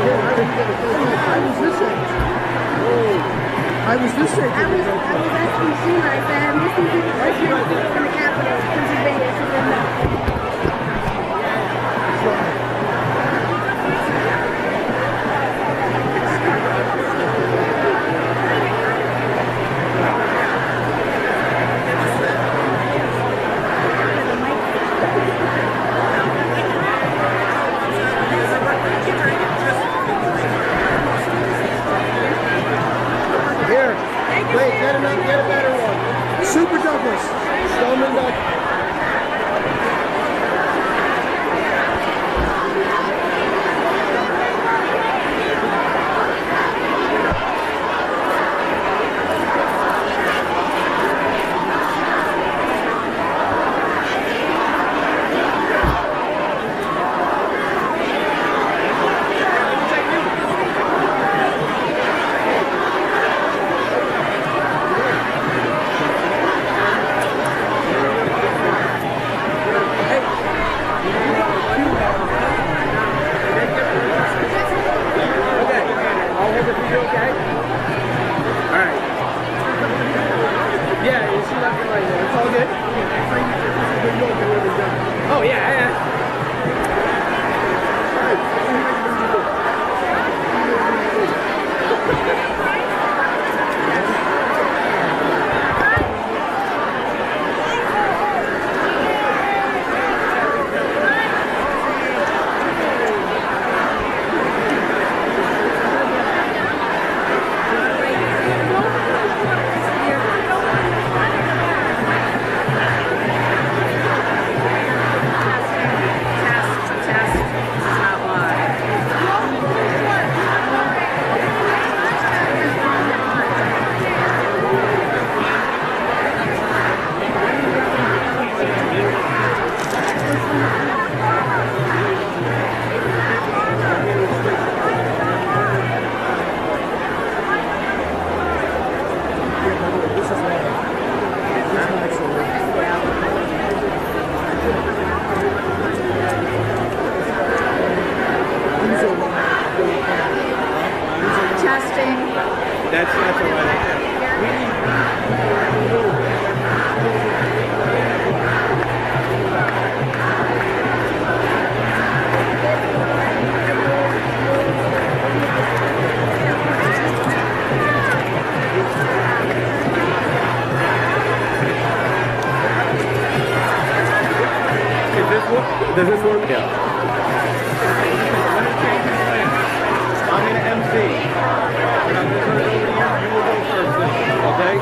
I was asking Sheila, I said, I'm listening to the listeners from the Capitol, Pennsylvania. She said no. Get a better one. Super Douglas. Stoneman Douglas. Does this work? Yeah. I'm going to MC. When I'm going to turn it over to you, you will go first then, okay?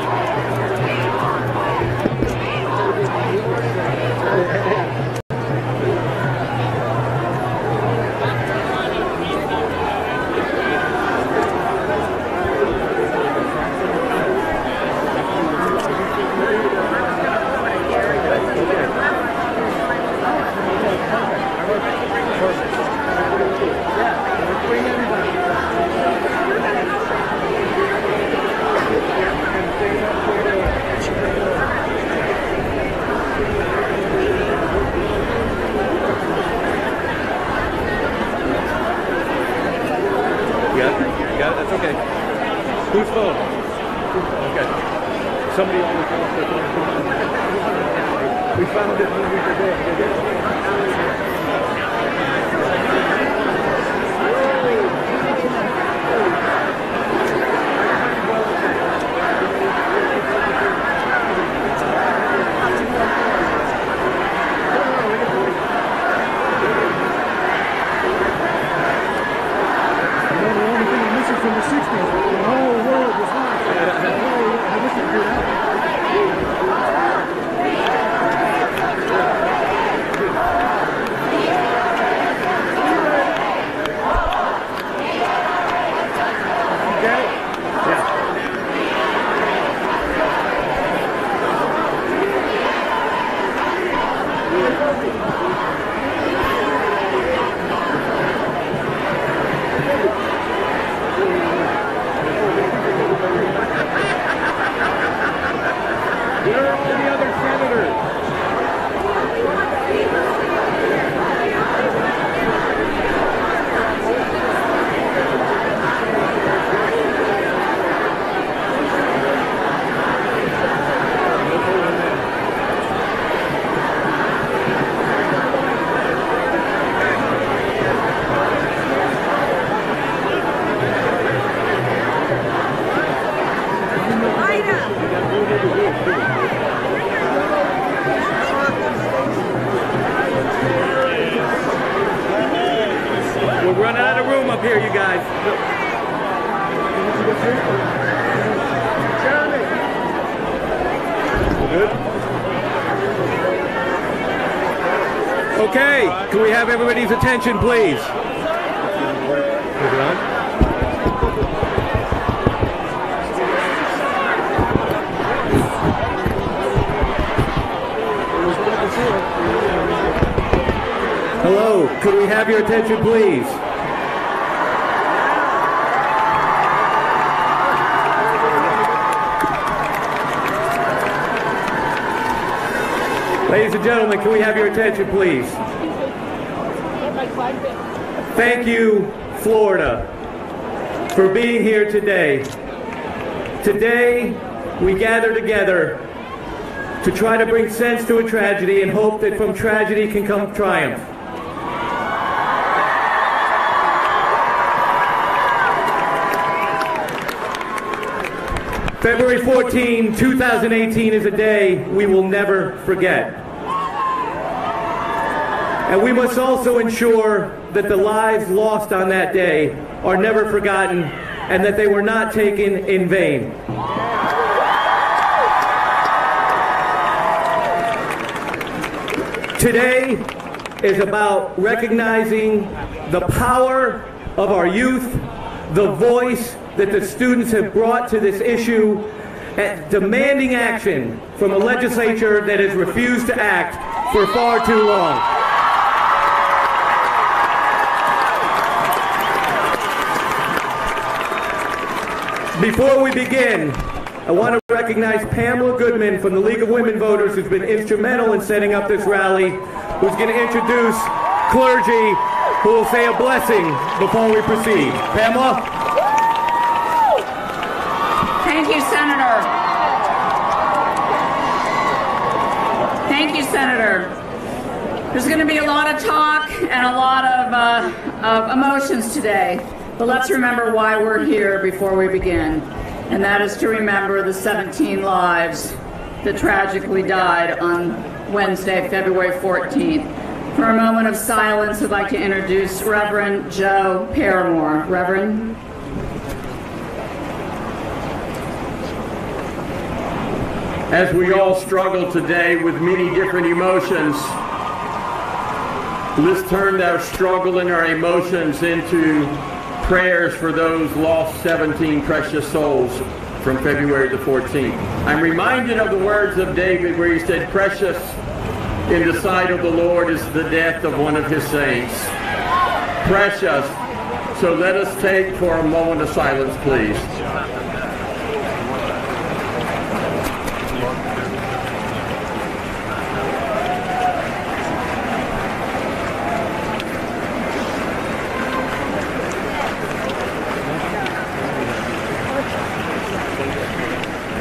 That's okay. Whose phone? Okay. Somebody always wants their phone. We found it when we were there. From the 60s, the whole world was lost. I wish I could have. We're running out of room up here, you guys. Good. Okay, can we have everybody's attention, please? Is it on? Hello, could we have your attention, please? Ladies and gentlemen, can we have your attention, please? Thank you, Florida, for being here today. Today, we gather together to try to bring sense to a tragedy and hope that from tragedy can come triumph. February 14, 2018 is a day we will never forget. And we must also ensure that the lives lost on that day are never forgotten and that they were not taken in vain. Today is about recognizing the power of our youth, the voice that the students have brought to this issue, and demanding action from a legislature that has refused to act for far too long. Before we begin, I want to recognize Pamela Goodman from the League of Women Voters, who's been instrumental in setting up this rally, who's going to introduce Clergy, who will say a blessing before we proceed. Pamela? Thank you, Senator. Thank you, Senator. There's going to be a lot of talk and a lot of emotions today, but let's remember why we're here before we begin, and that is to remember the 17 lives that tragically died on Wednesday, February 14th. For a moment of silence, I'd like to introduce Reverend Joe Paramore. Reverend. As we all struggle today with many different emotions, let's turn our struggle and our emotions into prayers for those lost 17 precious souls from February the 14th. I'm reminded of the words of David where he said, "Precious in the sight of the Lord is the death of one of his saints." Precious. So let us take for a moment of silence, please.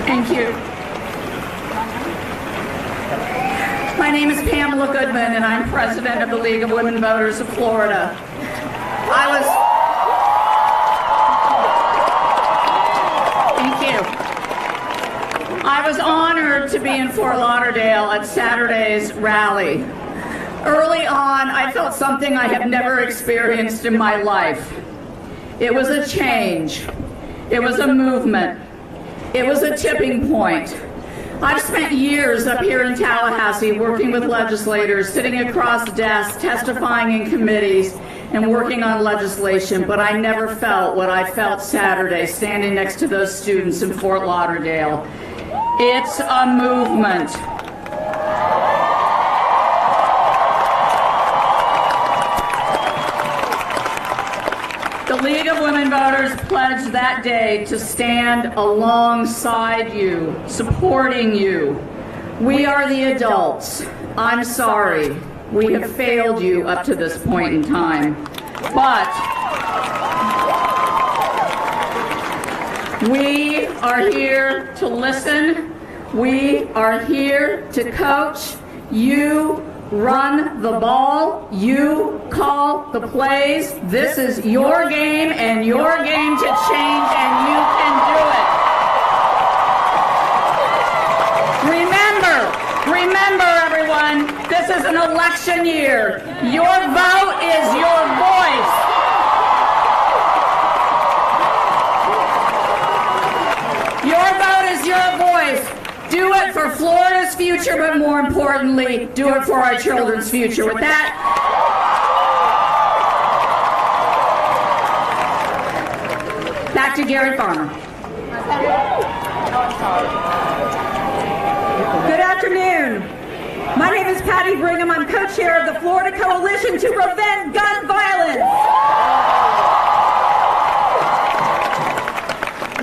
Thank you. My name is Pamela Goodman, and I'm president of the League of Women Voters of Florida. I was honored to be in Fort Lauderdale at Saturday's rally. Early on, I felt something I have never experienced in my life. It was a change. It was a movement. It was a tipping point. I've spent years up here in Tallahassee working with legislators, sitting across desks, testifying in committees, and working on legislation, but I never felt what I felt Saturday standing next to those students in Fort Lauderdale. It's a movement. The League of Women Voters pledged that day to stand alongside you, supporting you. We are the adults. I'm sorry. We have failed you up to this point in time. But we are here to listen. We are here to coach. You run the ball. You call the plays. This is your game and your game to change, and you can do it. Remember everyone, this is an election year. Your vote is your voice. it for Florida's future, but more importantly, do it for our children's future. With that, back to Gary Farmer. Good afternoon. My name is Patty Brigham. I'm co-chair of the Florida Coalition to Prevent Gun Violence.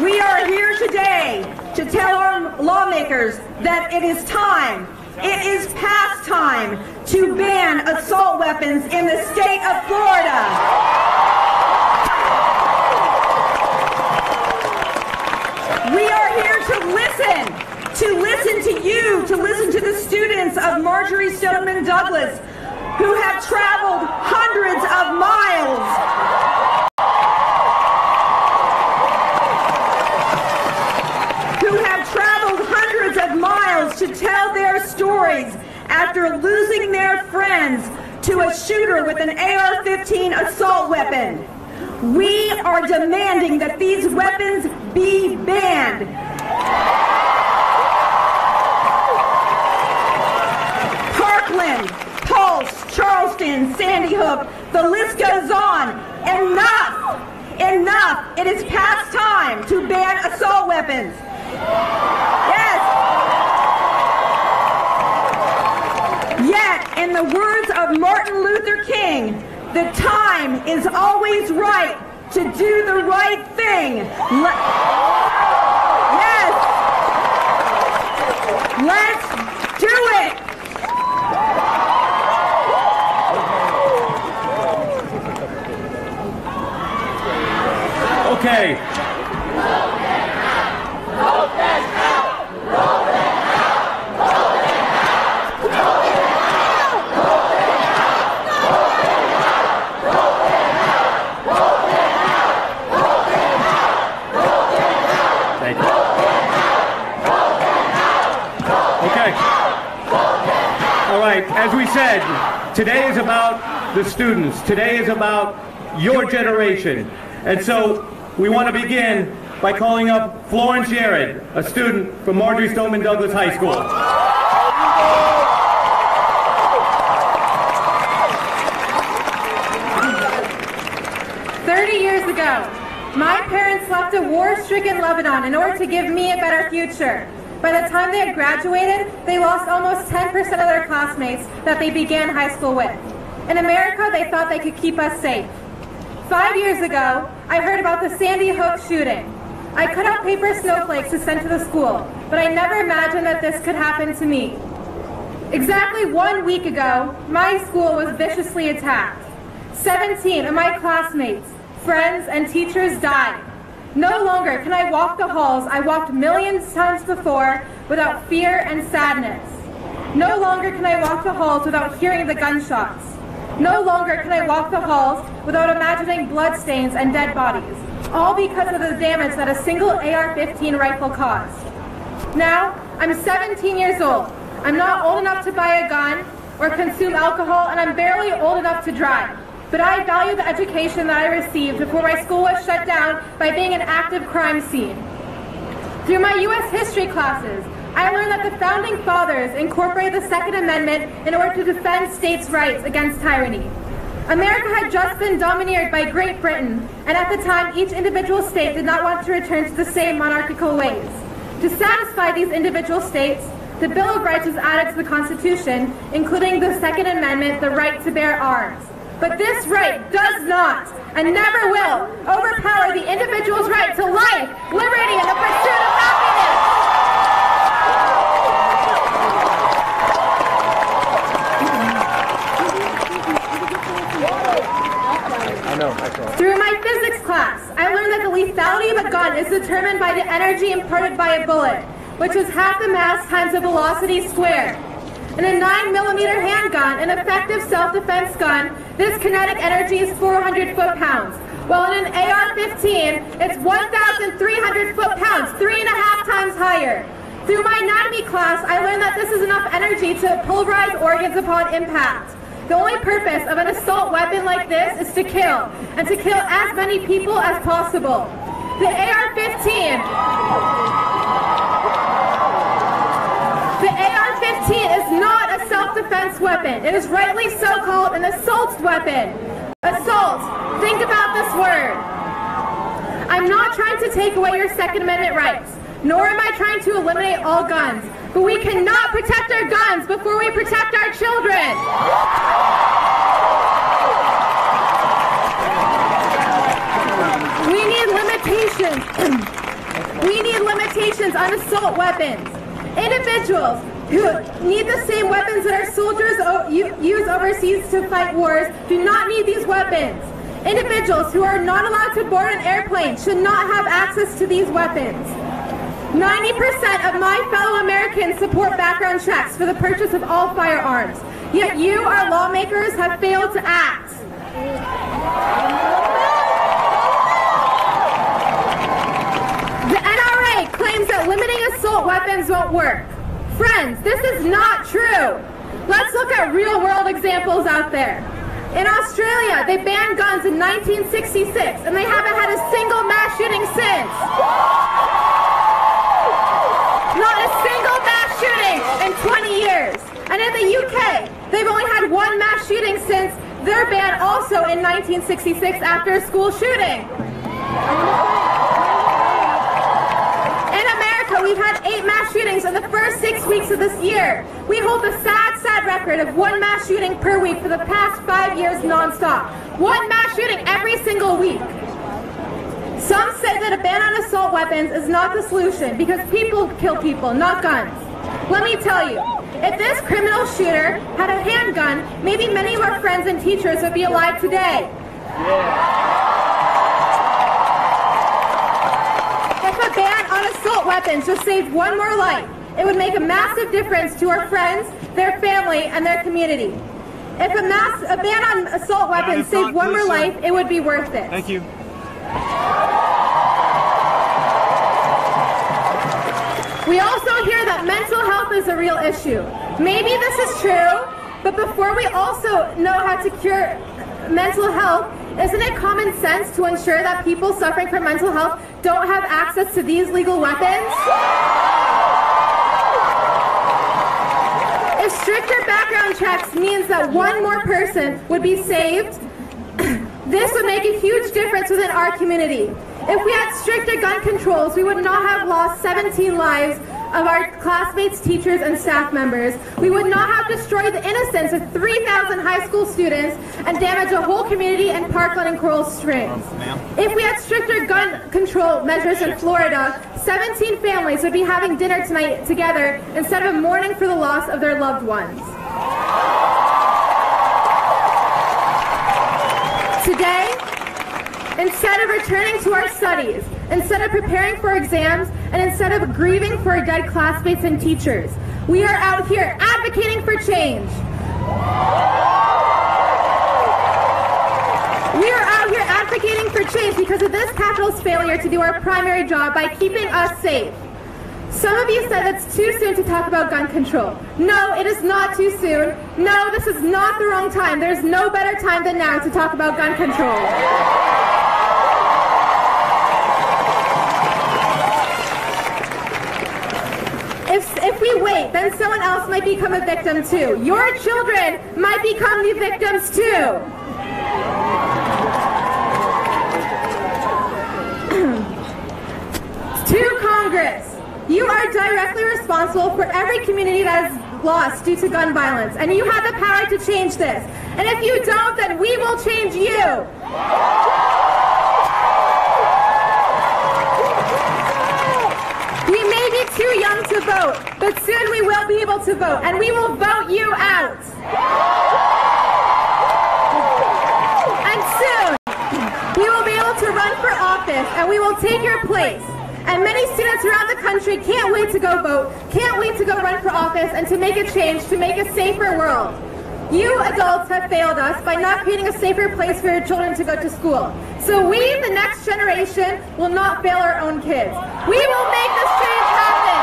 We are here today to tell our lawmakers that it is time, it is past time to ban assault weapons in the state of Florida. We are here to listen to you, to listen to the students of Marjorie Stoneman Douglas, who have traveled hundreds of miles. To tell their stories after losing their friends to a shooter with an AR-15 assault weapon. We are demanding that these weapons be banned. Parkland, Pulse, Charleston, Sandy Hook, the list goes on. Enough! Enough! It is past time to ban assault weapons. Yes! Yet, in the words of Martin Luther King, the time is always right to do the right thing. Yes! Let's do it! Okay. As we said, today is about the students. Today is about your generation. And so we want to begin by calling up Florence Yared, a student from Marjorie Stoneman Douglas High School. 30 years ago, my parents left a war-stricken Lebanon in order to give me a better future. By the time they had graduated, they lost almost 10% of their classmates that they began high school with. In America, they thought they could keep us safe. 5 years ago, I heard about the Sandy Hook shooting. I cut out paper snowflakes to send to the school, but I never imagined that this could happen to me. Exactly 1 week ago, my school was viciously attacked. 17 of my classmates, friends, and teachers died. No longer can I walk the halls I walked millions of times before without fear and sadness. No longer can I walk the halls without hearing the gunshots. No longer can I walk the halls without imagining bloodstains and dead bodies, all because of the damage that a single AR-15 rifle caused. Now, I'm 17 years old. I'm not old enough to buy a gun or consume alcohol, and I'm barely old enough to drive. But I value the education that I received before my school was shut down by being an active crime scene. Through my U.S. history classes, I learned that the Founding Fathers incorporated the Second Amendment in order to defend states' rights against tyranny. America had just been domineered by Great Britain, and at the time, each individual state did not want to return to the same monarchical ways. To satisfy these individual states, the Bill of Rights was added to the Constitution, including the Second Amendment, the right to bear arms. But this right does not, and never will, overpower the individual's right to life, liberty, and the pursuit of happiness. Through my physics class, I learned that the lethality of a gun is determined by the energy imparted by a bullet, which is half the mass times the velocity squared. In a 9mm handgun, an effective self-defense gun, this kinetic energy is 400 foot-pounds, while in an AR-15, it's 1,300 foot-pounds, 3.5 times higher. Through my anatomy class, I learned that this is enough energy to pulverize organs upon impact. The only purpose of an assault weapon like this is to kill, and to kill as many people as possible. The AR-15... self-defense weapon. It is rightly so called an assault weapon. Assault. Think about this word. I'm not trying to take away your Second Amendment rights, nor am I trying to eliminate all guns, but we cannot protect our guns before we protect our children. We need limitations. We need limitations on assault weapons. Individuals who need the same weapons that our soldiers use overseas to fight wars do not need these weapons. Individuals who are not allowed to board an airplane should not have access to these weapons. 90% of my fellow Americans support background checks for the purchase of all firearms. Yet you, our lawmakers, have failed to act. The NRA claims that limiting assault weapons won't work. Friends, this is not true. Let's look at real-world examples out there. In Australia, they banned guns in 1966, and they haven't had a single mass shooting since. Not a single mass shooting in 20 years. And in the UK, they've only had one mass shooting since their ban also in 1966 after a school shooting. In America, we've had 8 mass shootings in the first 6 weeks of this year. We hold the sad, sad record of 1 mass shooting per week for the past 5 years nonstop. 1 mass shooting every single week. Some say that a ban on assault weapons is not the solution because people kill people, not guns. Let me tell you, if this criminal shooter had a handgun, maybe many of our friends and teachers would be alive today. If a ban on assault weapons just saved 1 more life, it would make a massive difference to our friends, their family, and their community. If a ban on assault weapons saved 1 more life, it would be worth it. Thank you. We also hear that mental health is a real issue. Maybe this is true, but before we also know how to cure mental health, isn't it common sense to ensure that people suffering from mental health don't have access to these legal weapons? If stricter background checks means that 1 more person would be saved, this would make a huge difference within our community. If we had stricter gun controls, we would not have lost 17 lives of our classmates, teachers, and staff members. We would not have destroyed the innocence of 3,000 high school students and damaged a whole community in Parkland and Coral Springs. If we had stricter gun control measures in Florida, 17 families would be having dinner tonight together instead of mourning for the loss of their loved ones. Today, instead of returning to our studies, instead of preparing for exams, and instead of grieving for our dead classmates and teachers, we are out here advocating for change. We are out here advocating for change because of this Capitol's failure to do our primary job by keeping us safe. Some of you said it's too soon to talk about gun control. No, it is not too soon. No, this is not the wrong time. There's no better time than now to talk about gun control. If we wait, then someone else might become a victim too. Your children might become the victims too. To Congress, you are directly responsible for every community that is lost due to gun violence, and you have the power to change this. And if you don't, then we will change you. We may be too young to vote, but soon we will be able to vote, and we will vote you out. And soon, we will be able to run for office, and we will take your place. And many students around the country can't wait to go vote, can't wait to go run for office, and to make a change, to make a safer world. You adults have failed us by not creating a safer place for your children to go to school. So we, the next generation, will not fail our own kids. We will make this change happen.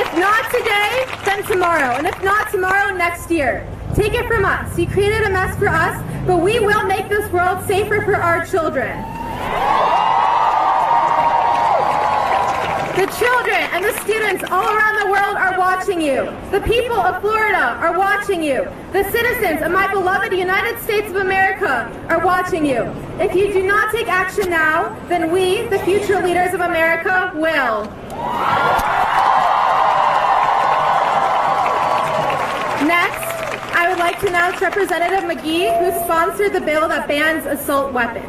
If not today, then tomorrow. And if not tomorrow, next year. Take it from us. You created a mess for us, but we will make this world safer for our children. The children and the students all around the world are watching you. The people of Florida are watching you. The citizens of my beloved United States of America are watching you. If you do not take action now, then we, the future leaders of America, will. Next, I would like to announce Representative Magee, who sponsored the bill that bans assault weapons.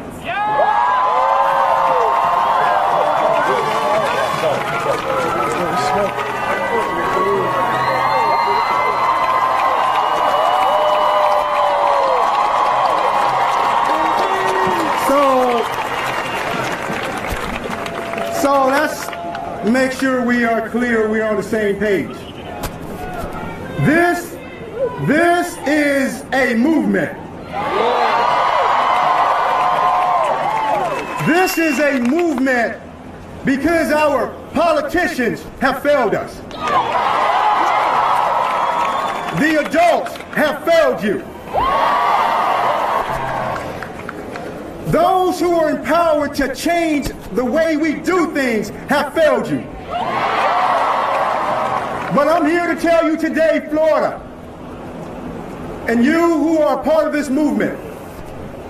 So let's make sure we are clear, we are on the same page. This is a movement. This is a movement because our politicians have failed us. The adults have failed you. Those who are empowered to change the way we do things have failed you. But I'm here to tell you today, Florida, and you who are part of this movement,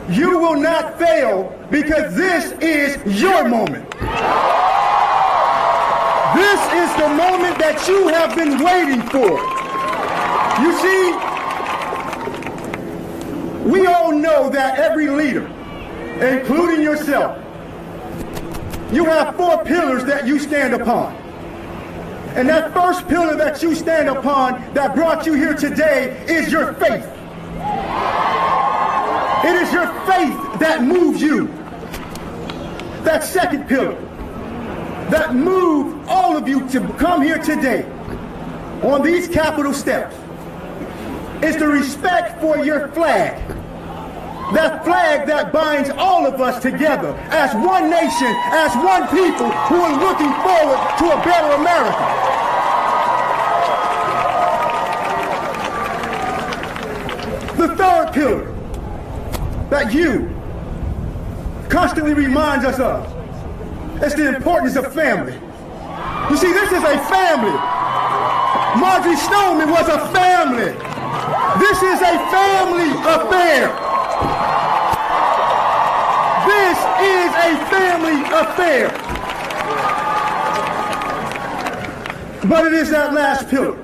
you will not fail because this is your moment. This is the moment that you have been waiting for. You see, we all know that every leader, including yourself, you have 4 pillars that you stand upon. And that first pillar that you stand upon that brought you here today is your faith. It is your faith that moves you. That second pillar that moved all of you to come here today on these Capitol steps is the respect for your flag. That flag that binds all of us together as one nation, as one people who are looking forward to a better America. The third pillar that you constantly reminds us of is the importance of family. You see, this is a family. Marjorie Stoneman was a family. This is a family affair. This is a family affair. But it is that last pillar.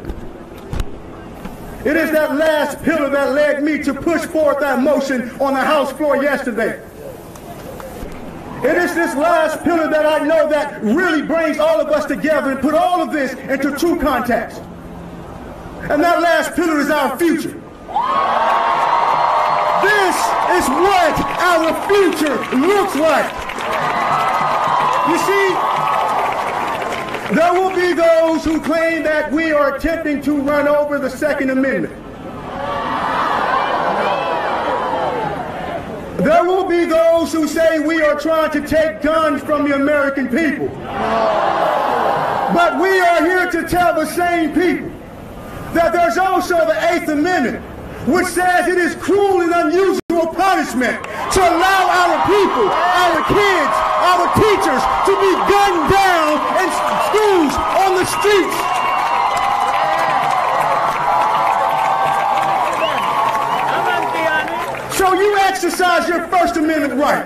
It is that last pillar that led me to push forth that motion on the House floor yesterday. It is this last pillar that I know that really brings all of us together and put all of this into true context. And that last pillar is our future. This is what our future looks like. You see, there will be those who claim that we are attempting to run over the Second Amendment. There will be those who say we are trying to take guns from the American people. But we are here to tell the same people that there's also the 8th Amendment, which says it is cruel and unusual punishment to allow our people, our kids, our teachers to be gunned down in schools, on the streets. So you exercise your First Amendment right.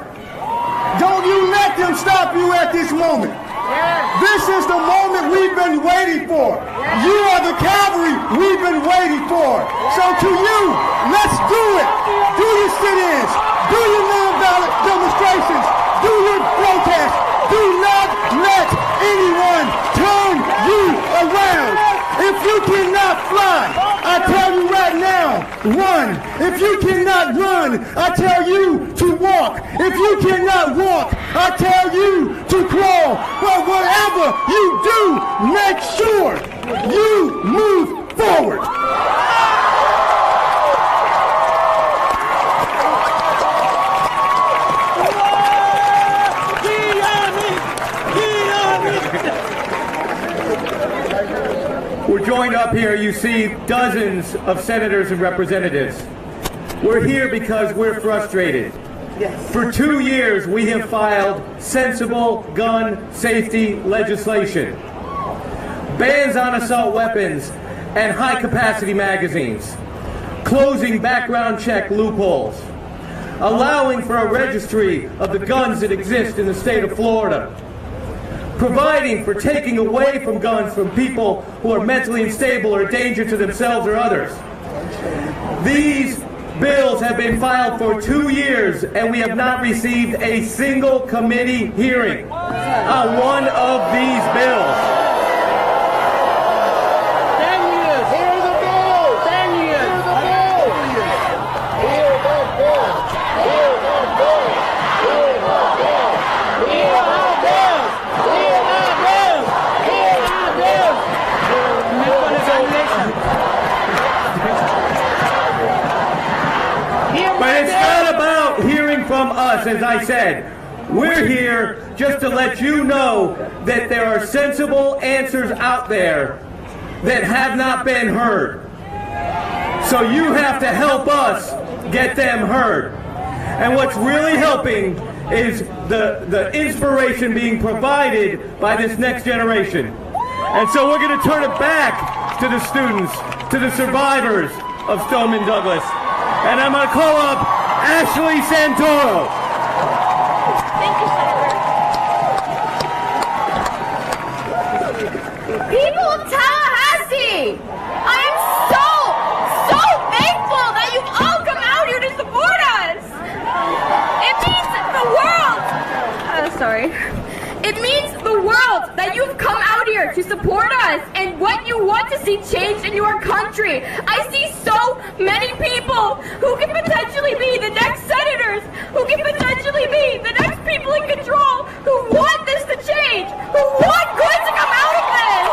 Don't you let them stop you at this moment. This is the moment we've been waiting for. You are the cavalry we've been waiting for. So to you, let's do it. Do your sit-ins. Do your non-violent demonstrations. Do your protests. Do not let anyone turn you around. If you cannot fly, I tell you right now, run. If you cannot run, I tell you to walk. If you cannot walk, I tell you to crawl. But whatever you do, make sure you move forward. We're joined up here, you see dozens of senators and representatives. We're here because we're frustrated. For 2 years, we have filed sensible gun safety legislation, bans on assault weapons and high-capacity magazines, closing background check loopholes, allowing for a registry of the guns that exist in the state of Florida, providing for taking away from guns from people who are mentally unstable or a danger to themselves or others. These bills have been filed for 2 years, and we have not received a single committee hearing on one of these bills. 10 years. Here's the bill. 10 years. Here's the bill. Here's the bill. Here's the bill. Here's the bill. Here's our bill. Here's our bill. Here's our bill. But it's not about hearing from us, as I said. We're here just to let you know that there are sensible answers out there that have not been heard. So you have to help us get them heard. And what's really helping is the inspiration being provided by this next generation. And so we're going to turn it back to the students, to the survivors of Stoneman Douglas. And I'm going to call up Ashley Santoro. Thank you, Senator. People of Tallahassee, I am so thankful that you've all come out here to support us. It means the world. It means the world that you've come out here to support us and what you want to see changed in your country. I see so many people who can potentially be the next senators, who can potentially be the next people in control, who want this to change, who want good to come out of this.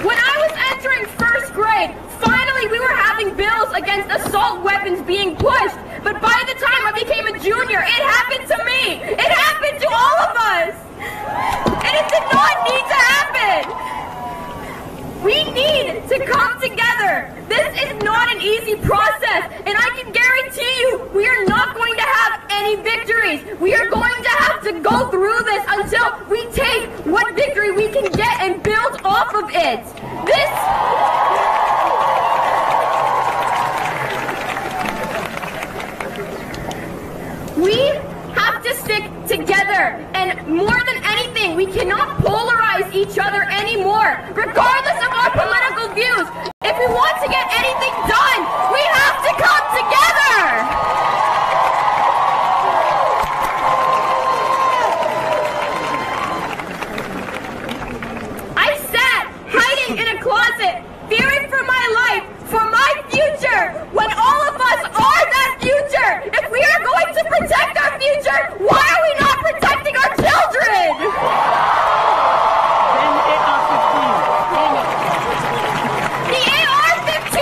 When I was entering first grade, finally we were having bills against assault weapons being pushed. But by the time I became a junior, it happened to me. It happened to all of us. And it did not need to happen. We need to come together. This is not an easy process. And I can guarantee you, we are not going to have any victories. We are going to have to go through this until we take what victory we can get and build off of it. We have to stick together, and more than anything, we cannot polarize each other anymore, regardless of our political views. If we want to get anything done, we have to come together. I sat hiding in a closet, fearing for my life, for my future, when all of us are that future. If we are going to protect our future, why are we not protecting our children? The AR-15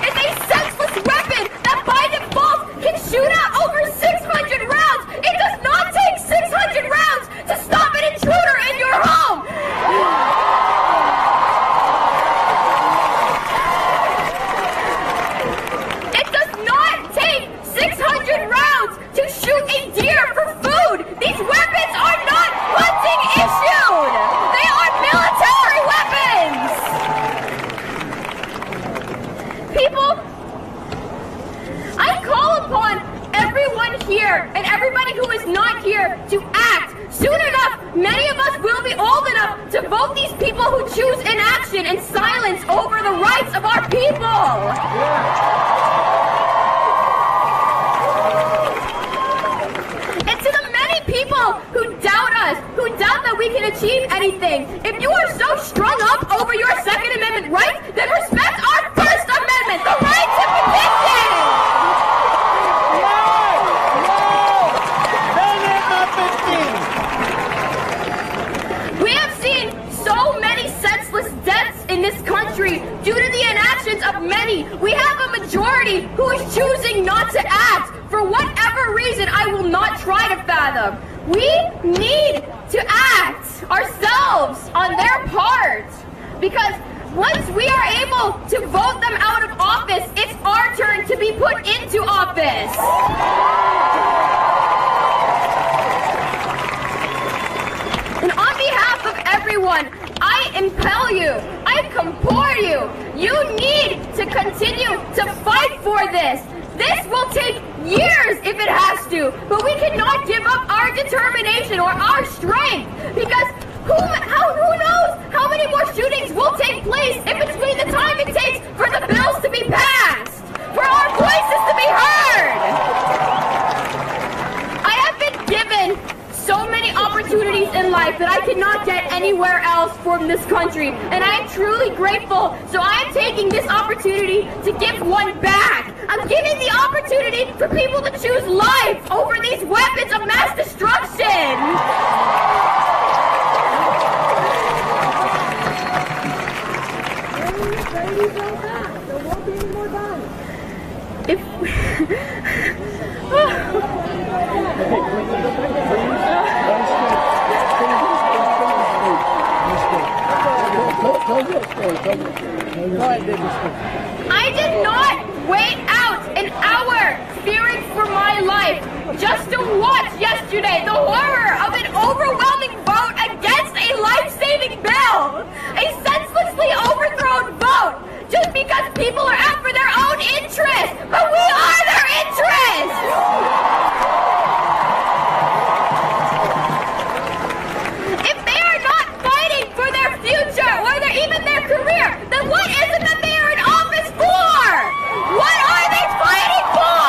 is a senseless weapon that by default can shoot out over 600 rounds. It does not take 600 rounds to stop an intruder in your home. It does not take 600 rounds to shoot a deer for food. These weapons are not hunting issued. They are military weapons. People, I call upon everyone here and everybody who is not here to act. Soon enough, many of us will be old enough to vote these people who choose inaction and silence over the rights of our people. And to the many people who doubt us, who doubt that we can achieve anything, if you are so strung up over your Second Amendment right, then respect our First Amendment, the right to petition! We have seen so many senseless deaths in this country due to the inactions of many. We have a majority who is choosing not to act for whatever reason I will not try to fathom. We need to act ourselves on their part, because once we are able to vote them out of to continue to fight for this. This will take years if it has to, but we cannot give up our determination or our strength, because who knows how many more shootings will take place in between the time it takes for the bills to be passed, for our voices to be heard. I have been given so many opportunities in life that I cannot get anywhere else from this country, and I am truly grateful. So I am taking this opportunity to give one back. I'm giving the opportunity for people to choose life over these weapons of mass destruction. If I did not wait out an hour fearing for my life just to watch yesterday the horror of an overwhelming vote against a life-saving bill, a senselessly overthrown vote, just because people are out for their own interest, but we are their interest! If they are not fighting for their future or even their career, then what is it that they are in office for? What are they fighting for?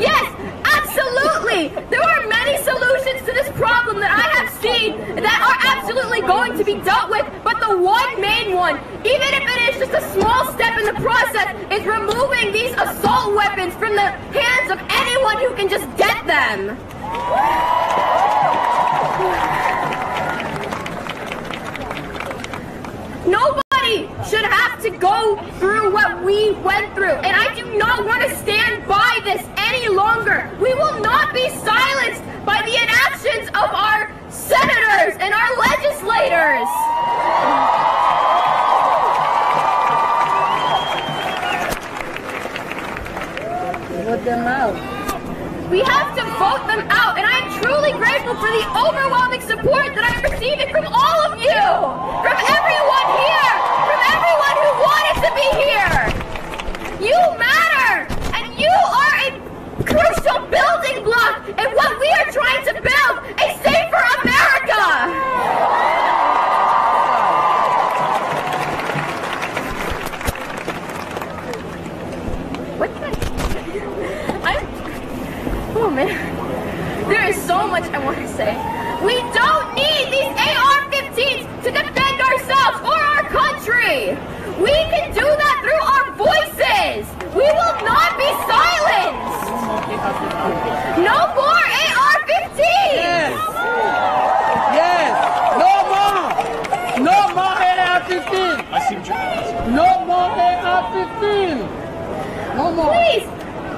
Yes, absolutely. There are many solutions to this problem that I have seen that are absolutely going to be dealt with, but the one main one, even if it is just a small step in the process, is removing these assault weapons from the hands of anyone who can just get them. Nobody should have to go through what we went through, and I do not want to stand by this any longer. We will not be silenced by the inactions of our senators and our legislators. Vote them out. We have to vote them out, and I'm truly grateful for the overwhelming support that I'm receiving from all of you, from everyone here, from everyone who wanted to be here. You matter, and you are a crucial building block in what we are trying to build, a safer America. Oh man, there is so much I want to say. We don't need these AR-15s to defend ourselves or our country. We can do that through our voices. We will not be silenced. No more AR-15s. Yes. Yes. No more. No more AR-15. I see what you're No more AR-15. No more. Please.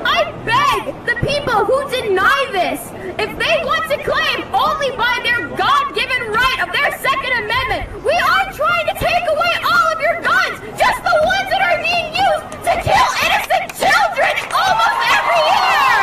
I beg the people who deny this, if they want to claim only by their God-given right of their Second Amendment, we are trying to take away all of your guns, just the ones that are being used to kill innocent children almost every year!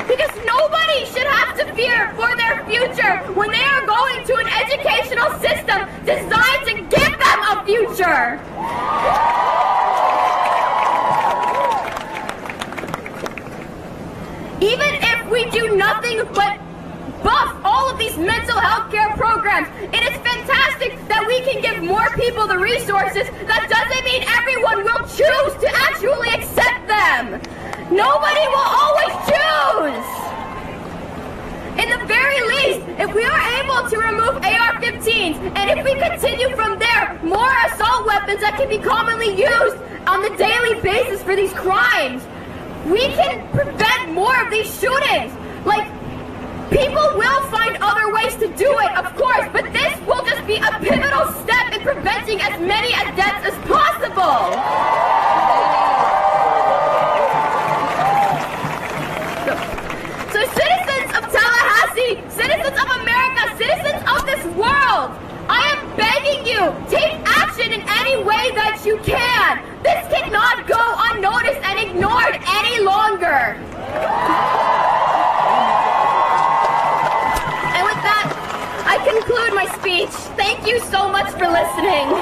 Because nobody should have to fear for their future when they are going to an educational system designed to give them a future. Even if we do nothing but buff all of these mental health care programs, it is fantastic that we can give more people the resources. That doesn't mean everyone will choose to actually accept them. Nobody will always choose. In the very least, if we are able to remove AR-15s, and if we continue from there, more assault weapons that can be commonly used on the daily basis for these crimes, we can prevent more of these shootings. Like, people will find other ways to do it, of course, but this will just be a pivotal step in preventing as many deaths as possible. So citizens of Tallahassee, citizens of America, citizens of this world, I am begging you, take action in any way that you can. This cannot go unnoticed and ignored any longer. Thank you so much for listening.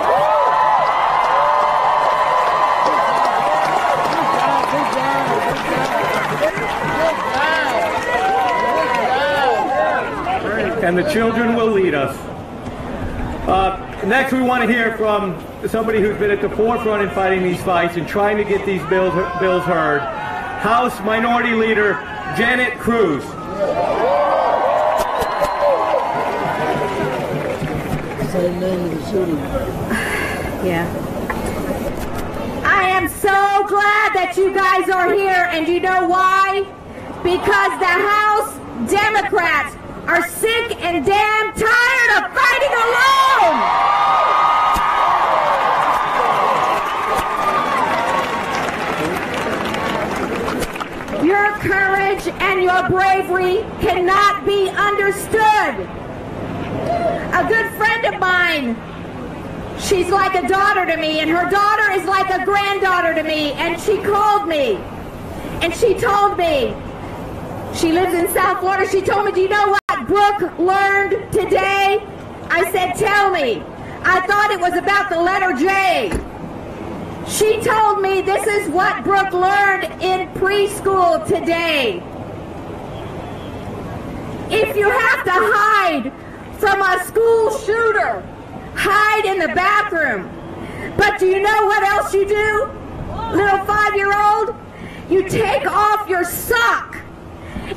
And the children will lead us. Next, we want to hear from somebody who's been at the forefront in fighting these fights and trying to get these bills heard. House Minority Leader Janet Cruz. Yeah. I am so glad that you guys are here, and you know why? Because the House Democrats are sick and damn tired of fighting alone! Your courage and your bravery cannot be understood. A good friend of mine, she's like a daughter to me, and her daughter is like a granddaughter to me, and she called me, and she told me, she lives in South Florida, she told me, do you know what Brooke learned today? I said, tell me. I thought it was about the letter J. She told me this is what Brooke learned in preschool today. If you have to hide from a school shooter, hide in the bathroom. But do you know what else you do, little 5-year-old? You take off your sock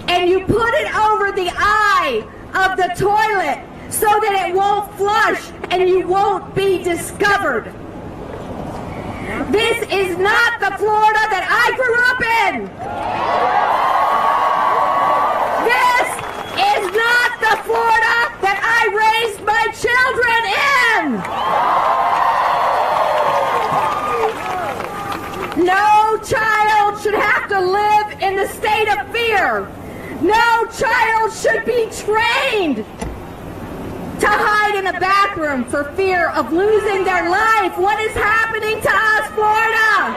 and you put it over the eye of the toilet so that it won't flush and you won't be discovered. This is not the Florida that I grew up in. This is not the Florida that I raised my children in. No child should have to live in the state of fear. No child should be trained to hide in a bathroom for fear of losing their life. What is happening to us, Florida?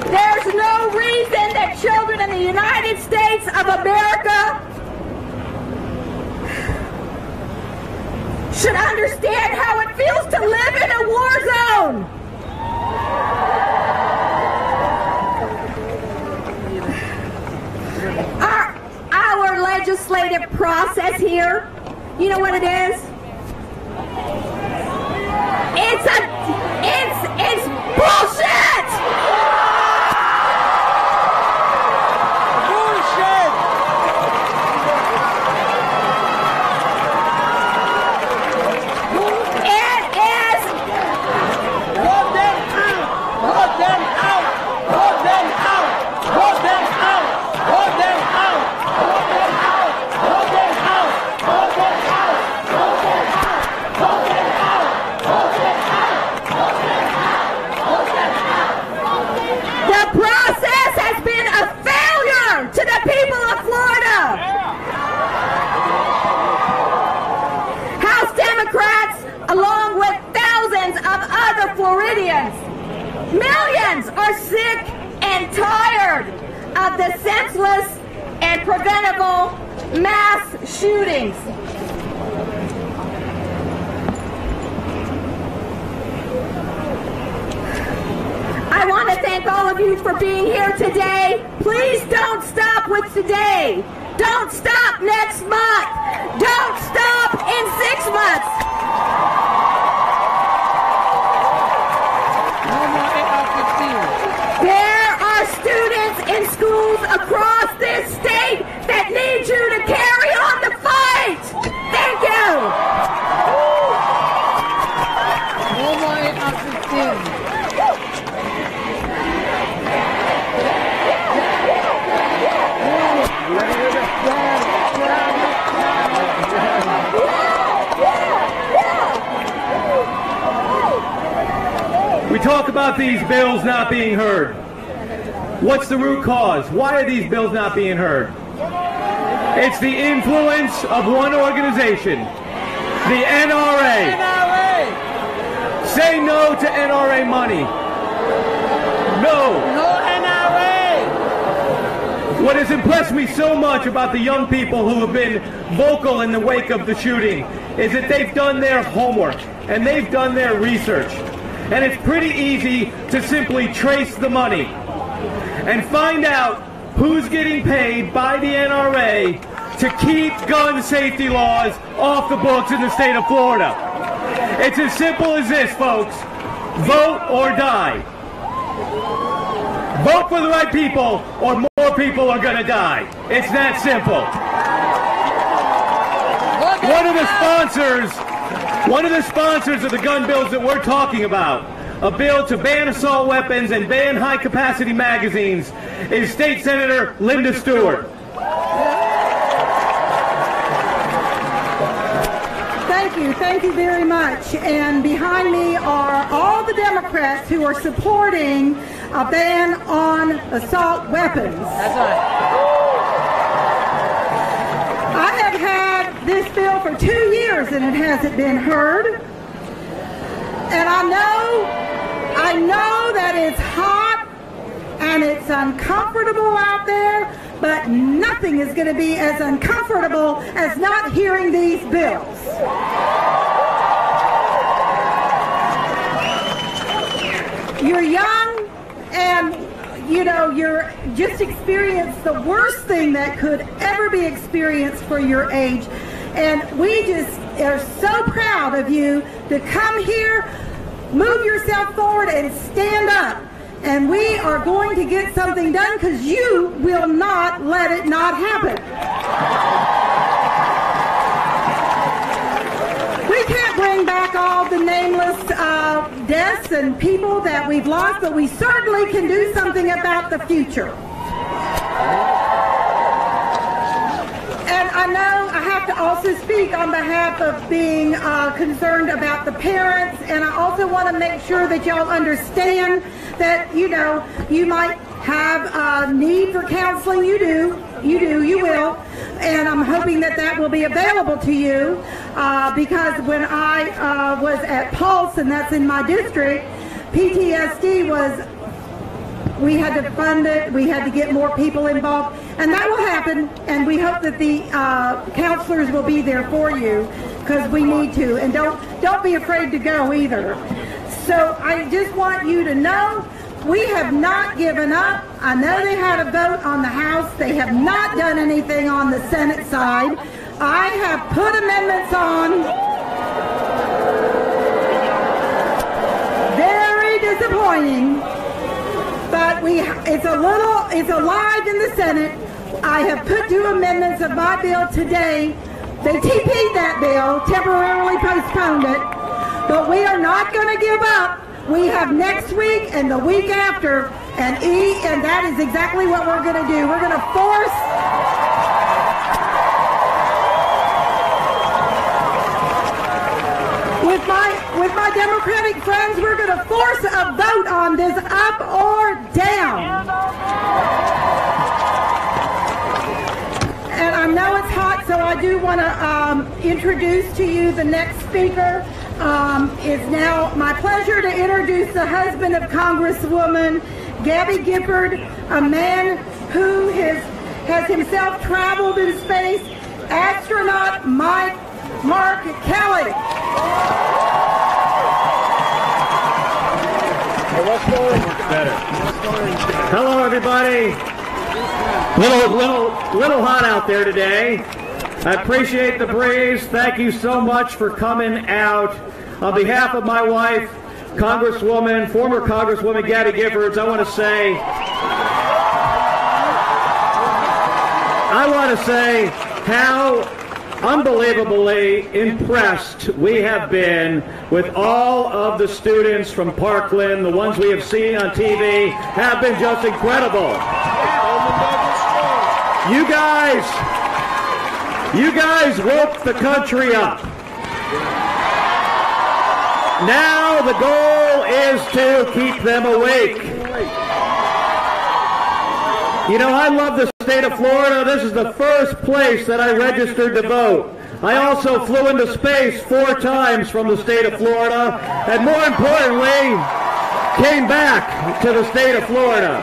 There's no reason that children in the United States of America should understand how it feels to live in a war zone. Our legislative process here, you know what it is? It's bullshit! Bullshit! It is... Vote them out! Vote them out! Vote them out! Vote them out! Vote them out! Vote them out! Vote them out! Vote them out! Vote them out! Vote them out! Vote them out! Vote them out! Vote them out! The process has been a failure to the people of Florida. House Democrats, along with thousands of other Floridians, millions are sick and tired of the senseless and preventable mass shootings. I want to thank all of you for being here today. Please don't stop with today. Don't stop next month. Don't stop in 6 months. There are students in schools across this state that need you to carry on the fight. Thank you. We talk about these bills not being heard. What's the root cause? Why are these bills not being heard? It's the influence of one organization, the NRA. Say no to NRA money. No. No NRA. What has impressed me so much about the young people who have been vocal in the wake of the shooting is that they've done their homework and they've done their research. And it's pretty easy to simply trace the money and find out who's getting paid by the NRA to keep gun safety laws off the books in the state of Florida. It's as simple as this, folks. Vote or die. Vote for the right people or more people are going to die. It's that simple. One of the sponsors of the gun bills that we're talking about, a bill to ban assault weapons and ban high-capacity magazines, is State Senator Linda Stewart. Thank you very much. And behind me are all the Democrats who are supporting a ban on assault weapons. That's right. I have had this bill for 2 years and it hasn't been heard. And I know that it's hot and it's uncomfortable out there, but nothing is going to be as uncomfortable as not hearing these bills. You're young and, you're just experienced the worst thing that could ever be experienced for your age. And we just are so proud of you to come here, move yourself forward, and stand up. And we are going to get something done because you will not let it not happen. We can't bring back all the nameless deaths and people that we've lost, but we certainly can do something about the future. And I know I have to also speak on behalf of being concerned about the parents, and I also want to make sure that y'all understand that, you might have a need for counseling. You will. And I'm hoping that that will be available to you because when I was at Pulse, and that's in my district, PTSD we had to fund it, we had to get more people involved, and that will happen, and we hope that the counselors will be there for you because we need to, and don't be afraid to go either. So I just want you to know we have not given up. I know they had a vote on the House. They have not done anything on the Senate side. I have put amendments on. Very disappointing. But it's alive in the Senate. I have put 2 amendments of my bill today. They TP'd that bill, temporarily postponed it. But we are not going to give up. We have next week and the week after, and that is exactly what we're going to do. We're going to force with my Democratic friends, we're going to force a vote on this up or down. And I know it's hot, so I do want to introduce to you the next speaker. It's now my pleasure to introduce the husband of Congresswoman Gabby Gifford, a man who has himself traveled in space, astronaut Mark Kelly. Hello, everybody. Little hot out there today. I appreciate the breeze. Thank you so much for coming out. On behalf of my wife, former Congresswoman Gabby Giffords, I want to say how unbelievably impressed we have been with all of the students from Parkland. The ones we have seen on TV have been just incredible. You guys woke the country up. Now the goal is to keep them awake. I love the state of Florida. This is the first place that I registered to vote. I also flew into space 4 times from the state of Florida, and more importantly, came back to the state of Florida.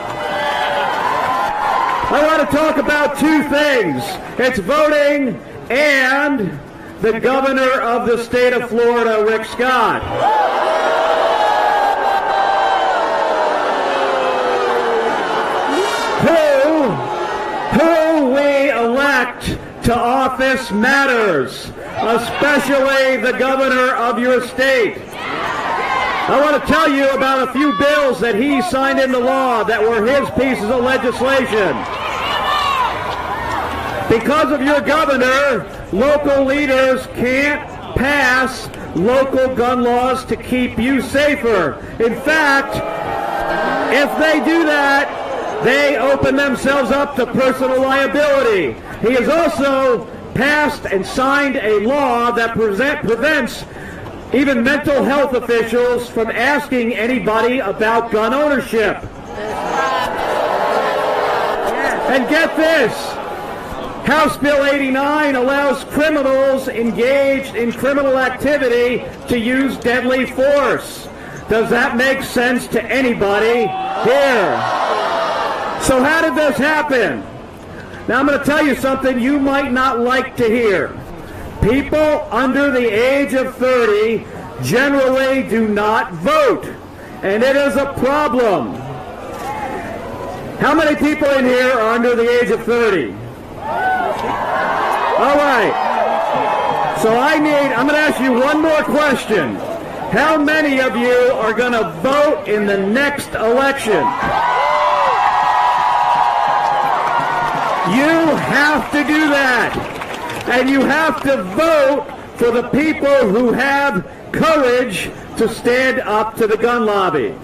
I want to talk about two things. It's voting and the governor of the state of Florida, Rick Scott. Who we elect to office matters, especially the governor of your state. I want to tell you about a few bills that he signed into law that were his pieces of legislation. Because of your governor, local leaders can't pass local gun laws to keep you safer. In fact, if they do that, they open themselves up to personal liability. He has also passed and signed a law that prevents even mental health officials from asking anybody about gun ownership. And get this, House Bill 89 allows criminals engaged in criminal activity to use deadly force. Does that make sense to anybody here? So how did this happen? Now I'm going to tell you something you might not like to hear. People under the age of 30 generally do not vote, and it is a problem. How many people in here are under the age of 30? All right. So I'm going to ask you one more question. How many of you are going to vote in the next election? You have to do that. And you have to vote for the people who have courage to stand up to the gun lobby.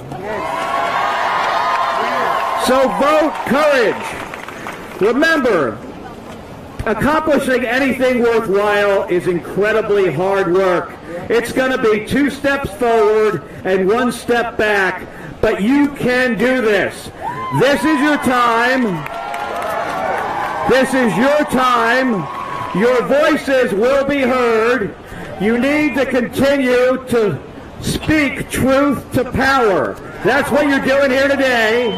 So vote courage. Remember, accomplishing anything worthwhile is incredibly hard work. It's going to be 2 steps forward and 1 step back, but you can do this. This is your time. This is your time. Your voices will be heard. You need to continue to speak truth to power. That's what you're doing here today.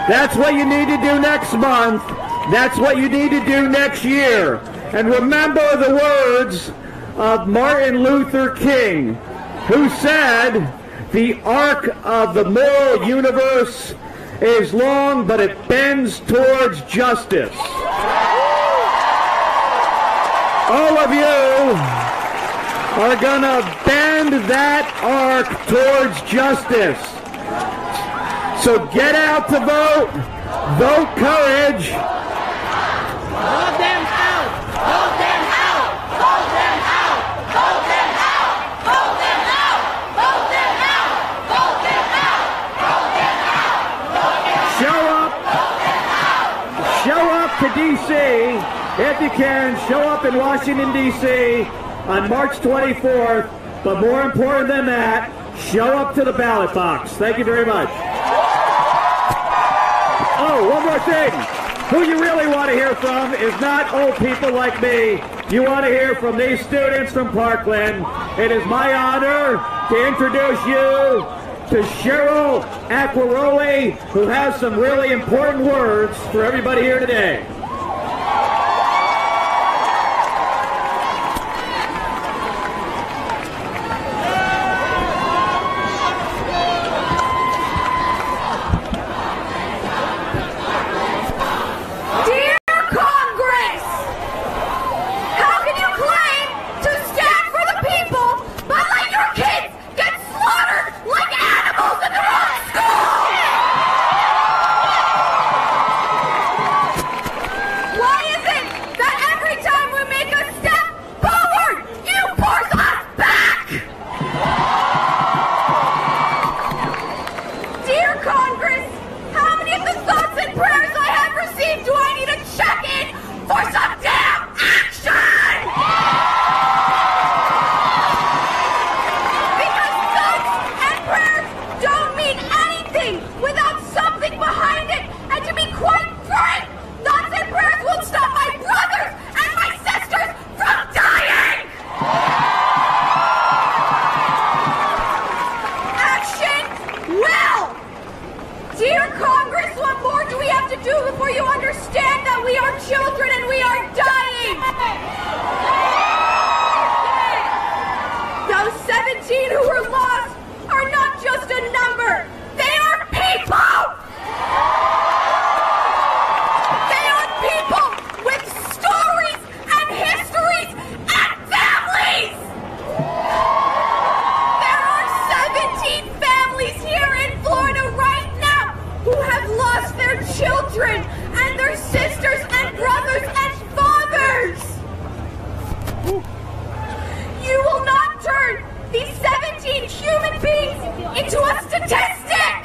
That's what you need to do next month. That's what you need to do next year. And remember the words of Martin Luther King, who said, "The arc of the moral universe is long, but it bends towards justice." All of you are going to bend that arc towards justice. So get out to vote. Vote courage. Vote them out! Vote them out! Vote them out! Vote them out! Vote them out! Vote them out! Vote them out! Vote them out! Show up to D.C. if you can. Show up in Washington, D.C. on March 24th. But more important than that, show up to the ballot box. Thank you very much. Oh, one more thing. Who you really want to hear from is not old people like me. You want to hear from these students from Parkland. It is my honor to introduce you to Cheryl Aquaroli, who has some really important words for everybody here today. just their children and their sisters and brothers and fathers. You will not turn these 17 human beings into a statistic.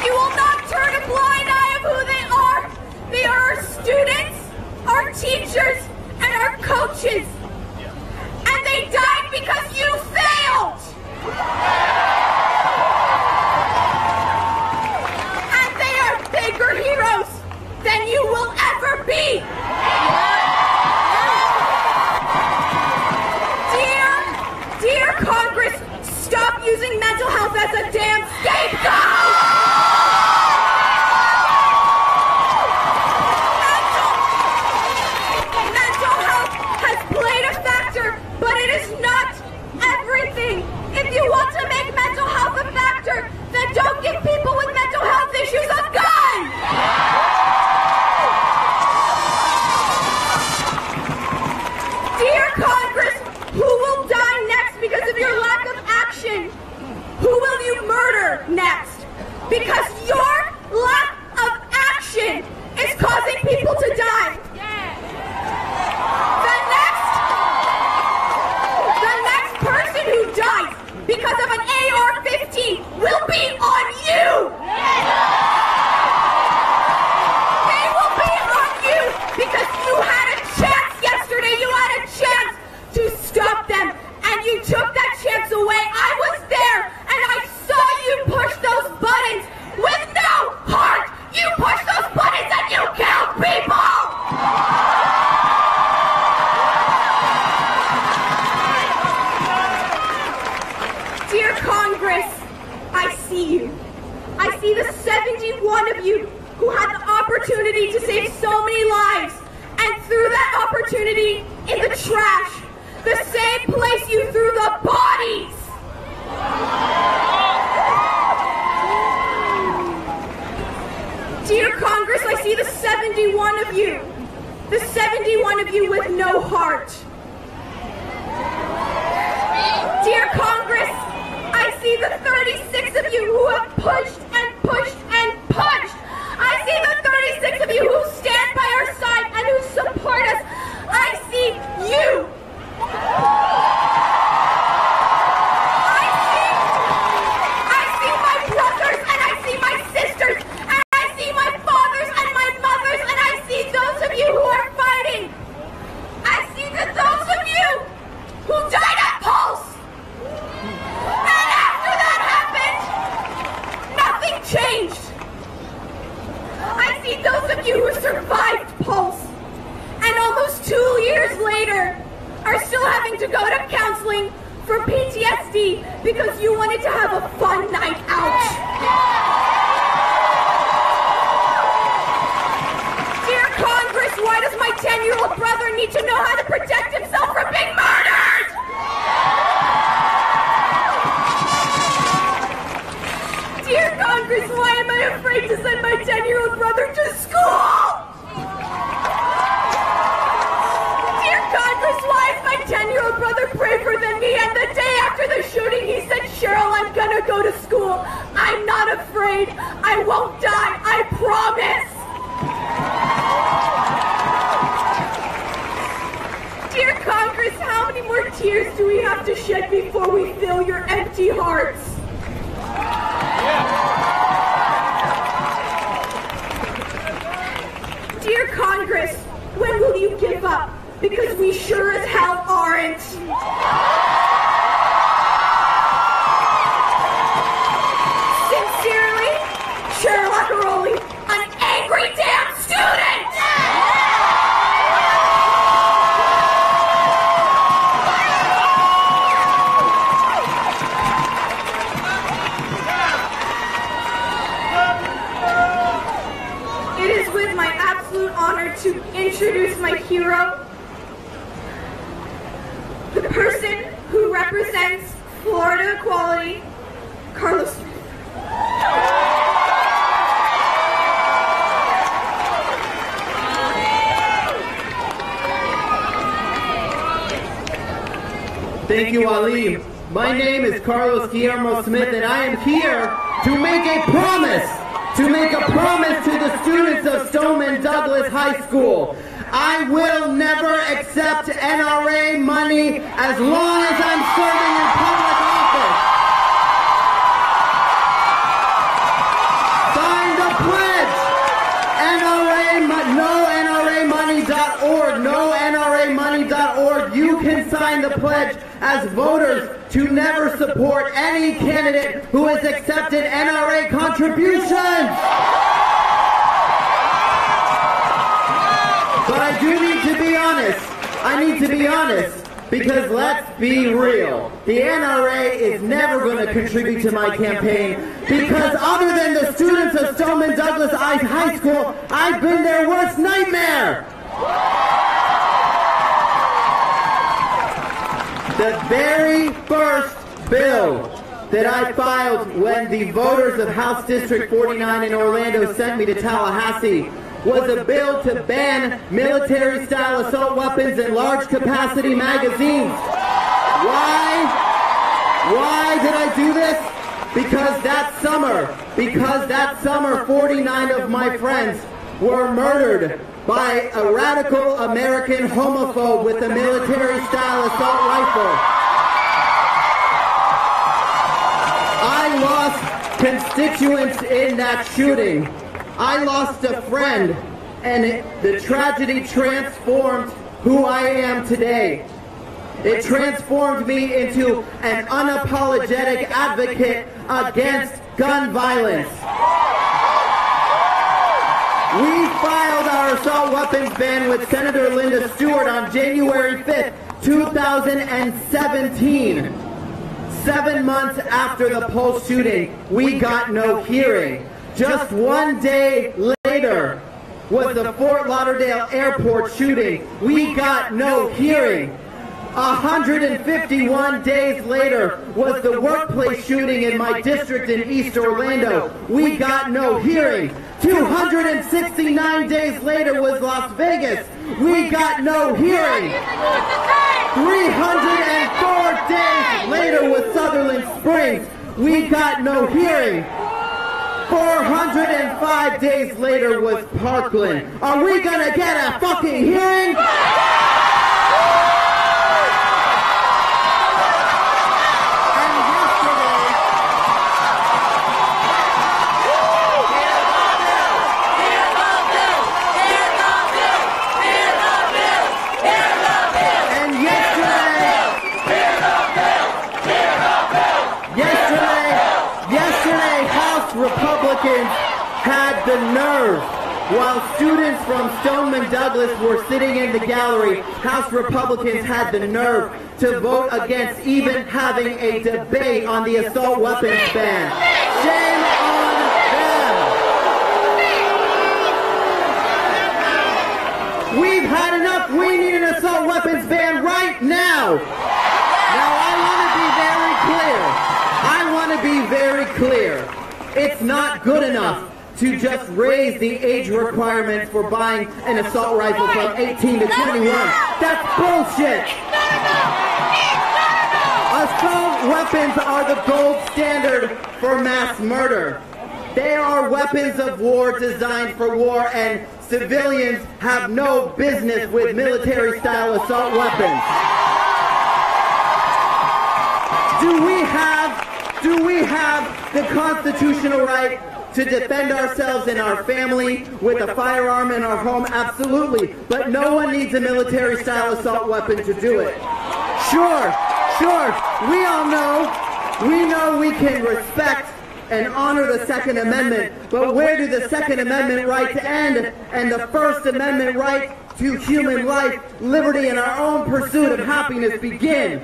You will not turn a blind eye of who they are. They are our students, our teachers, and our coaches. And they died because you failed. And they are bigger heroes than you will ever be. Dear Congress, stop using mental health as a damn scapegoat! Mental health has played a factor, but it is not everything. If you want to make mental health a factor, then don't give people with mental health issues a gun! Dear Congress, who will die next because of your lack of action? Who will you murder next? Because your lack of action is causing people to die. The next person who dies because of an AR-15 will be on you. They will be on you because you had a chance yesterday. You had a chance to stop them, and you took that chance away. I was there, and I saw you push those buttons with no heart. You pushed those buttons and you killed people. Dear Congress, I see you. I see the 71 of you who had the opportunity to save so many lives and threw that opportunity in the trash. The same place you threw the bodies! Dear Congress, I see the 71 of you. The 71 of you with no heart. Dear Congress, I see the 36 of you who have pushed and pushed and pushed. I see the 36 of you who stand by our side and who support us. I see you. I see my brothers and I see my sisters and I see my fathers and my mothers and I see those of you who are fighting. I see those of you who died at Pulse. And after that happened, nothing changed. I see those of you who survived Pulse and almost 2 years later are still having to go to counseling for PTSD because you wanted to have a fun night out. Dear Congress, why does my 10-year-old brother need to know how to protect himself from being murdered? Dear Congress, why am I afraid to send my 10-year-old brother to school? Dear Congress, why is my 10-year-old brother braver than me? And the day after the shooting, he said, Cheryl, I'm gonna go to school. I'm not afraid. I won't die. I promise. Dear Congress, how many more tears do we have to shed before we fill your empty hearts? Dear Congress, when will you give up? Because we sure as hell aren't. Sincerely, Sherlock Rowley, an angry damn student! It is with my absolute honor to introduce my hero, the person who represents Florida equality, Carlos. Thank you, Ali. My name is Carlos Guillermo Smith, and I am here to make a promise. To make a promise to the students of Stoneman Douglas High School. I will never accept NRA money as long as I'm serving in public office. Sign the pledge. NONRAmoney.org. NONRAmoney.org. You can sign the pledge as voters to never support any candidate who has accepted NRA contributions. But I do need to be honest. I need to be honest, because let's be real. The NRA is never going to contribute to my campaign, because other than the students of Stoneman Douglas High School, I've been their worst nightmare. The very first bill that I filed when the voters of House District 49 in Orlando sent me to Tallahassee was a bill to ban military-style assault weapons and large-capacity magazines. Why did I do this? Because that summer, 49 of my friends were murdered by a radical American homophobe with a military-style assault rifle. I lost constituents in that shooting. I lost a friend, and the tragedy transformed who I am today. It transformed me into an unapologetic advocate against gun violence. We filed our assault weapons ban with Senator Linda Stewart on January 5th, 2017. 7 months after the Pulse shooting, we got no hearing. Just 1 day later was the Fort Lauderdale airport shooting. We got no hearing. 151 days later was the workplace shooting in my district in East Orlando. We got no hearing. 269 days later was Las Vegas. We got no hearing. 304 days later was Sutherland Springs. We got no hearing. 405 days later was Parkland. Are we gonna get a fucking hearing? Had the nerve, while students from Stoneman Douglas were sitting in the gallery, House Republicans had the nerve to vote against even having a debate on the assault weapons ban. Shame on them! We've had enough. We need an assault weapons ban right now. Now I want to be very clear. It's not good enough to just raise the age requirement for buying an assault rifle from 18 to 21. That's bullshit! Assault weapons are the gold standard for mass murder. They are weapons of war designed for war, and civilians have no business with military-style assault weapons. Do we have the constitutional right to defend ourselves and our family with a firearm in our home? Absolutely. But no one needs a military-style assault weapon to do it. Sure. We all know. We know we can respect and honor the Second Amendment, but where do the Second Amendment rights end and the First Amendment right to human life, liberty, and our own pursuit of happiness begin?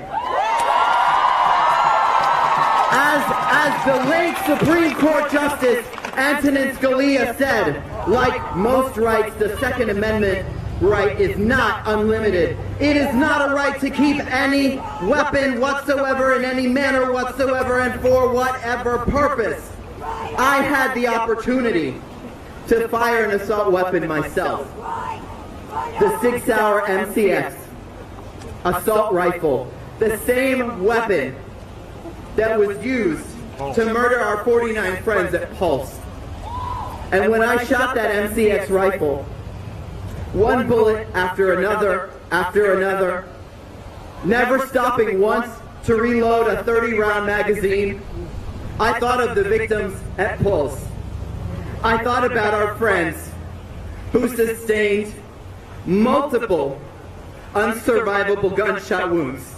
As the late Supreme Court Justice Antonin Scalia said, like most rights, the Second Amendment right is not unlimited. It is not a right to keep any weapon whatsoever in any manner whatsoever and for whatever purpose. I had the opportunity to fire an assault weapon myself. The 6-hour MCX assault rifle, the same weapon that was used to murder our 49 friends at Pulse. And when I shot that MCX rifle, one bullet after another, never stopping once to reload a 30-round magazine, I thought of the victims at Pulse. I thought about our friends who sustained multiple unsurvivable gunshot wounds.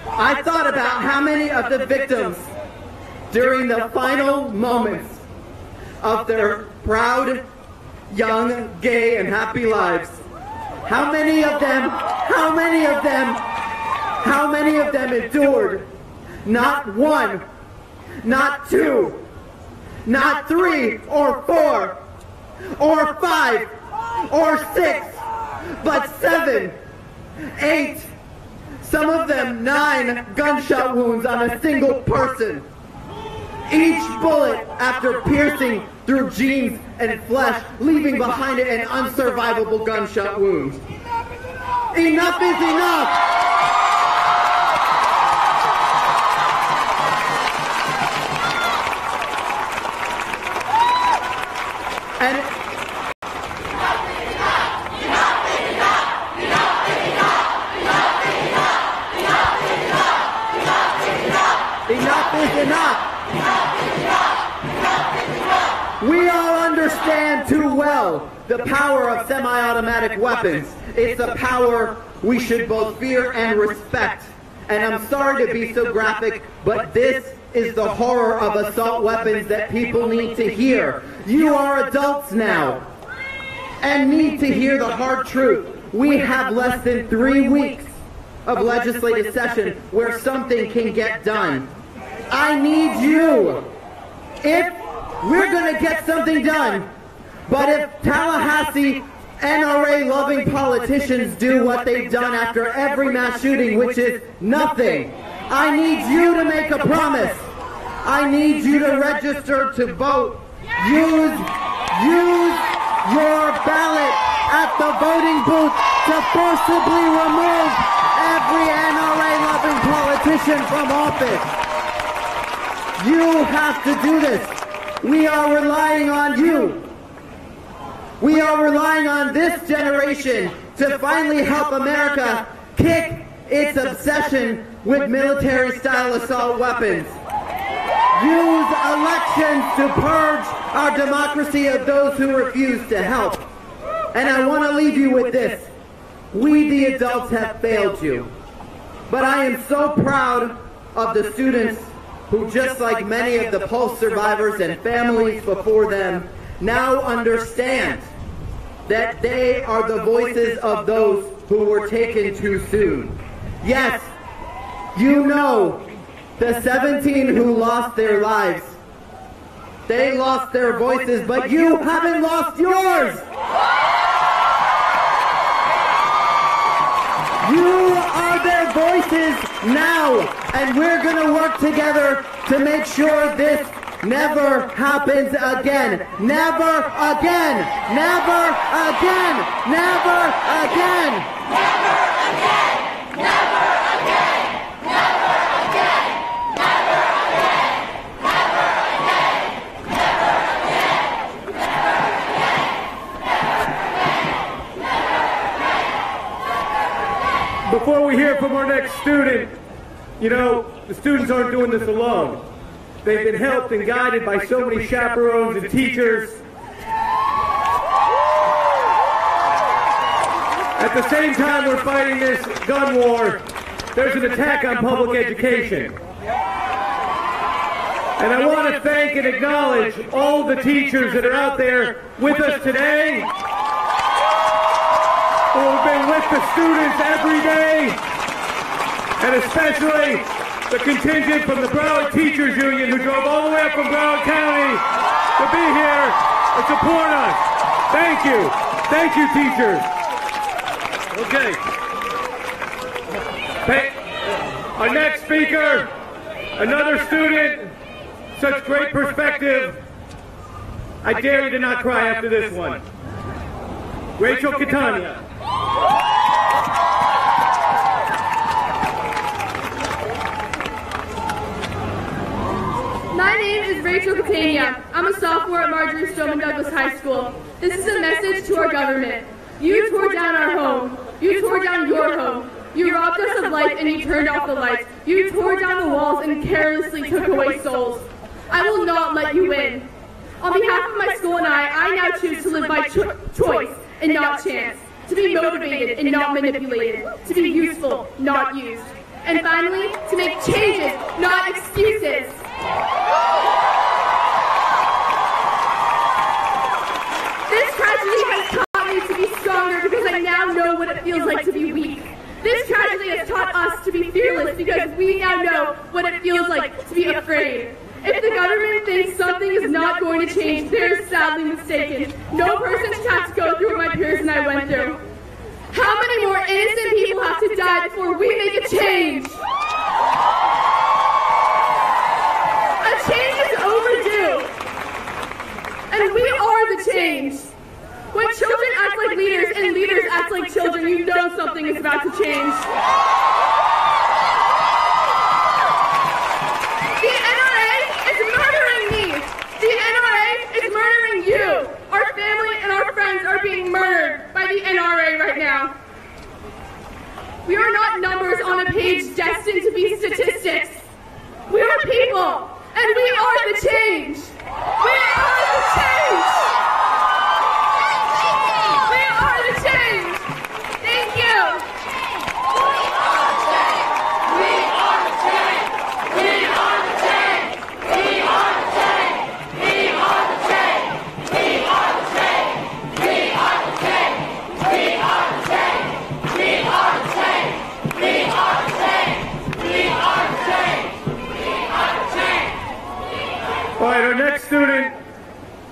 I thought about how many of the victims during the final moments of their proud, young, gay, and happy lives, how many of them endured not one, not two, not three or four, or five, or six, but 7, 8, some of them 9 gunshot wounds on a single person. Each bullet after piercing through jeans and flesh, leaving behind it an unsurvivable gunshot wound. Enough is enough! We all understand too well the power of semi-automatic weapons. It's a power we should both fear and respect. And I'm sorry to be so graphic, but this is the horror of assault weapons that people need to hear. You are adults now and need to hear the hard truth. We have less than 3 weeks of legislative session where something can get done. I need you. If we're going to get something done, but if Tallahassee NRA-loving politicians do what they've done after every mass shooting, which is nothing, I need you to make a promise. I need you to register to vote. Use your ballot at the voting booth to forcibly remove every NRA-loving politician from office. You have to do this. We are relying on you. We are relying on this generation to finally help America kick its obsession with military-style assault weapons. Use elections to purge our democracy of those who refuse to help. And I want to leave you with this. We, the adults, have failed you. But I am so proud of the students who, just like many of the Pulse survivors and families before them, now understand that they are the voices of those who were taken too soon. Yes, you know, the 17 who lost their lives, they lost their voices, but you haven't lost yours! You are their voices now, and we're going to work together to make sure this never happens again. Never again. Never again. Never again. Never again. Never again. Never again. Never again. Never again. Never again. Never again. Before we hear from our next student, you know, the students aren't doing this alone. They've been helped and guided by so many chaperones and teachers. At the same time we're fighting this gun war, there's an attack on public education. And I want to thank and acknowledge all the teachers that are out there with us today, who have been with the students every day, and especially the contingent from the Broward Teachers Union who drove all the way up from Broward County to be here and support us. Thank you. Thank you, teachers. Okay. Our next speaker, another student, such great perspective. I dare you to not cry after this one. Rachel Catania. My name is Rachel Catania. I'm a sophomore at Marjorie Stoneman Douglas High School. This is a message to our government. You tore down our home. You tore down your home. You robbed us of life and you turned off the lights. You tore down the walls and carelessly took away souls. I will not let you win. On behalf of my school and I now choose to live by choice and not chance. To be motivated and not manipulated. To be useful, not used. And finally, to make changes, not excuses. This tragedy has taught me to be stronger because I now know what it feels like to be weak. This tragedy has taught us to be fearless because we now know what it feels like to be afraid. If the government thinks something is not going to change, they're sadly mistaken. No person should have to go through what my peers and I went through. How many more innocent people have to die before we make a change? A change is overdue. And we are the change. When children act like leaders and leaders act like children, you know something is about to change. The NRA is murdering me. The NRA is murdering you. Our family and our friends are being murdered by the NRA right now. We are not numbers on a page destined to be statistics. We are people, and we are the change. We are the change. We are the change. Thank you. All right, our next student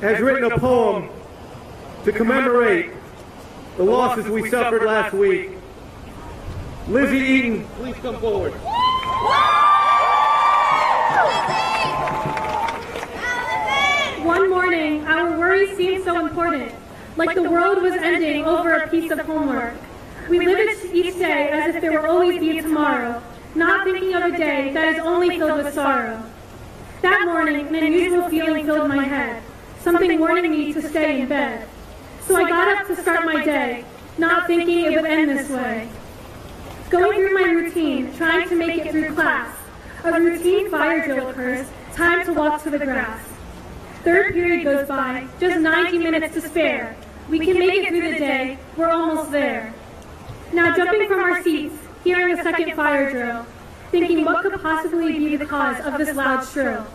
has written a poem to commemorate the losses we suffered last week. Lizzie Eaton, please come forward. One morning, our worries seemed so important, like the world was ending over a piece of homework. We lived each day as if there will always be a tomorrow, not thinking of a day that is only filled with sorrow. That morning, an unusual feeling filled my head, something warning me to stay in bed. So I got up to start my day, not thinking it would end this way. Going through my routine, trying to make it through class. A routine fire drill occurs, time to walk to the grass. Third period goes by, just 90 minutes to spare. We can make it through the day, we're almost there. Now jumping from our seats, hearing a second fire drill, thinking what could possibly be the cause of this loud shrill.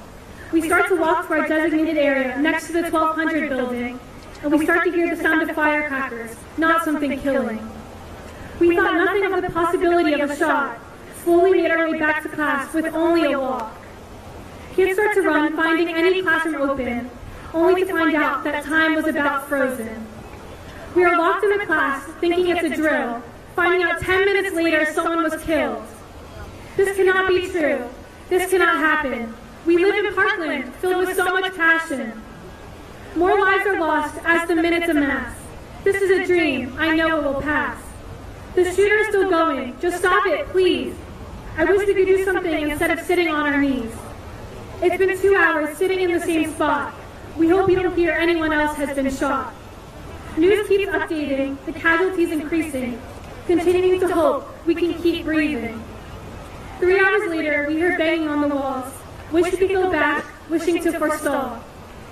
We start to walk to our designated area next to the 1200 building, and we start to hear the sound of firecrackers, not something killing. We thought nothing of the possibility of a shot, slowly made our way back to class with only a walk. Kids start to run, finding any classroom open, only to find out that time was about frozen. We are locked in the class, thinking it's a drill, finding out 10 minutes later someone was killed. This cannot be true. This cannot happen. We live in Parkland, filled with so much passion. More lives are lost as the minutes amass. This is a dream. I know it will pass. The shooter is still going. Just stop it, please. I wish we could do something instead of sitting on our knees. It's been 2 hours sitting in the same spot. We hope you don't hear anyone else has been shot. News keeps updating, the casualties increasing, continuing to hope we can keep breathing. 3 hours later, we hear banging on the walls. Wish we could go back, wishing to forestall.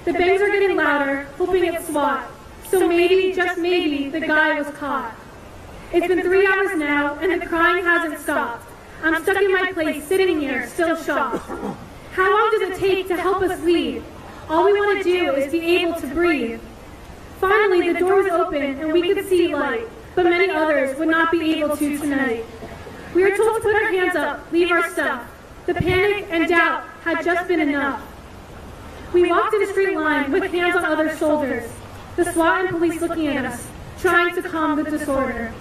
The bangs are getting louder, hoping it's SWAT. So maybe, just maybe, the guy was caught. It's been 3 hours now, and the crying hasn't stopped. I'm stuck in my place, sitting here, still shocked. How long does it take to help us leave? All we want to do is be able to breathe. Finally, the door was open, and we could see light, but many others would not be able to tonight. We were told to put our hands up, leave our stuff. The panic and doubt had just been enough. We walked in a straight line with hands on others' shoulders, the SWAT and police looking at us, trying to calm the disorder.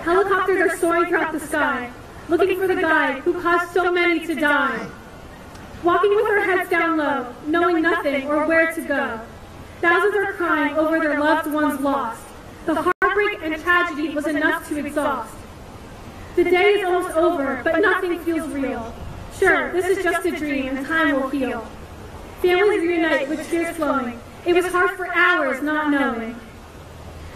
Helicopters are soaring throughout the sky, looking for the guy who caused so many to die. Walking with our heads down low, knowing nothing or where to go. Thousands are crying over their loved ones lost. The heartbreak and tragedy was enough to exhaust. The day is almost over, but nothing feels real. Sure, this is just a dream and time will heal. Families reunite with tears flowing. It was hard for hours not knowing.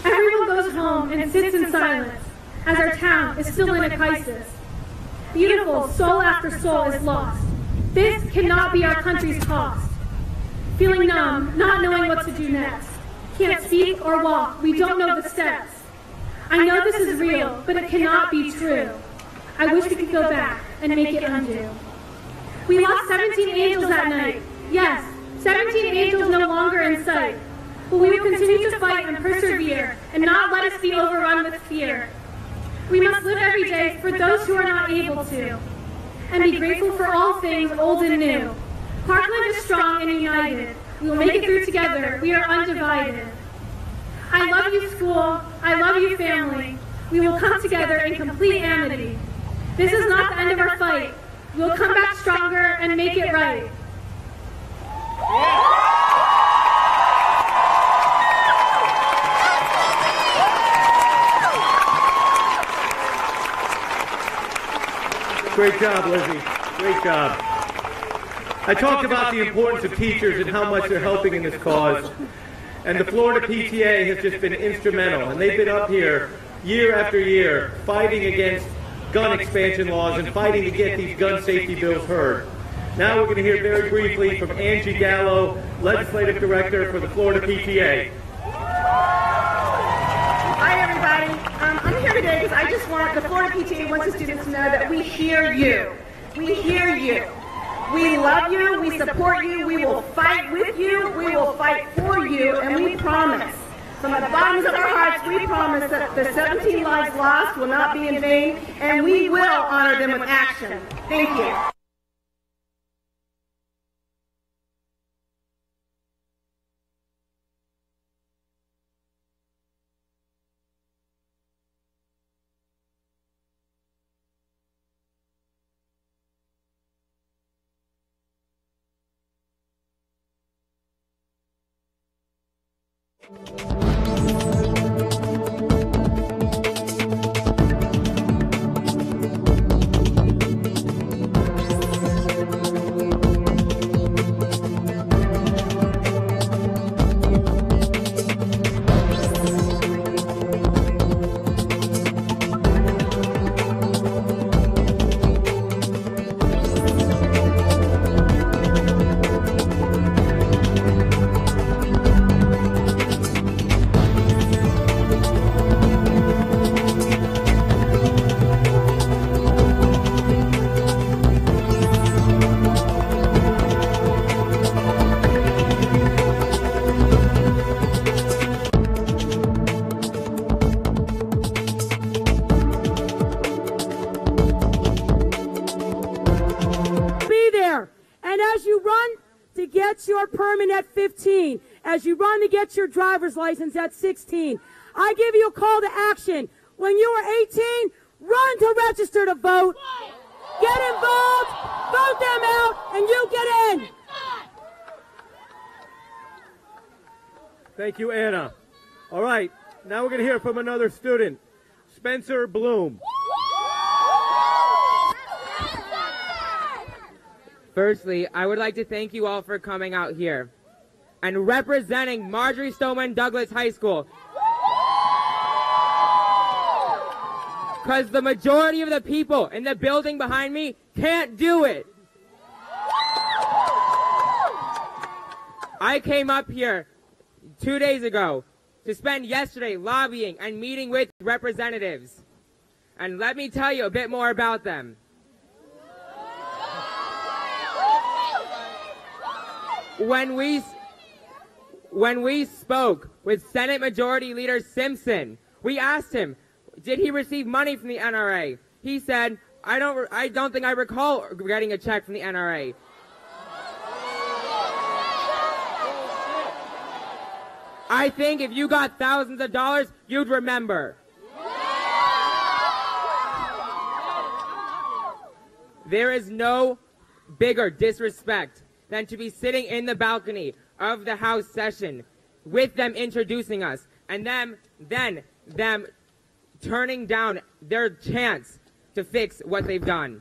Everyone goes home and sits in silence as our town is still in a crisis. Beautiful soul after soul is lost. This cannot be our country's cost. Feeling numb, not knowing what to do next. Can't speak or walk, we don't know the steps. I know this is real, but it cannot be true. I wish we could go back and make it undo. We lost 17 angels that night. Yes, 17 angels no longer in sight. But we will continue to fight and persevere and not let us be overrun with fear. We must live every day for those who are not able to, and be grateful for all things old and new. Parkland is strong and united. We will make it through together. We are undivided. I love you, school. I love you, family. We will come together in complete amity. This is not the end of our fight. We will come back stronger and make it right. Great job, Lizzie. Great job. I talked about the importance of teachers and how much they're helping in this cause. And the Florida PTA has just been instrumental. And they've been up here year after year fighting against gun expansion laws and fighting to get these gun safety bills heard. Now we're going to hear very briefly from Angie Gallo, Legislative Director for the Florida PTA. Hi, everybody. I'm here today because I just want the Florida PTA wants the students to know that we hear you. We hear you. We love you. We support you. We will fight with you. We will fight for you. And we promise, from the bottoms of our hearts, we promise that the 17 lives lost will not be in vain, and we will honor them with action. Thank you. At 15, as you run to get your driver's license at 16. I give you a call to action. When you are 18, run to register to vote. Get involved, vote them out, and you get in. Thank you, Anna. All right, now we're going to hear from another student, Spencer Bloom. Firstly, I would like to thank you all for coming out here and representing Marjorie Stoneman Douglas High School. Because the majority of the people in the building behind me can't do it. I came up here 2 days ago to spend yesterday lobbying and meeting with representatives. And let me tell you a bit more about them. When we spoke with Senate Majority Leader Simpson, we asked him, did he receive money from the NRA? He said, I don't think I recall getting a check from the NRA. I think if you got thousands of dollars, you'd remember. There is no bigger disrespect than to be sitting in the balcony of the House session with them introducing us and then them turning down their chance to fix what they've done.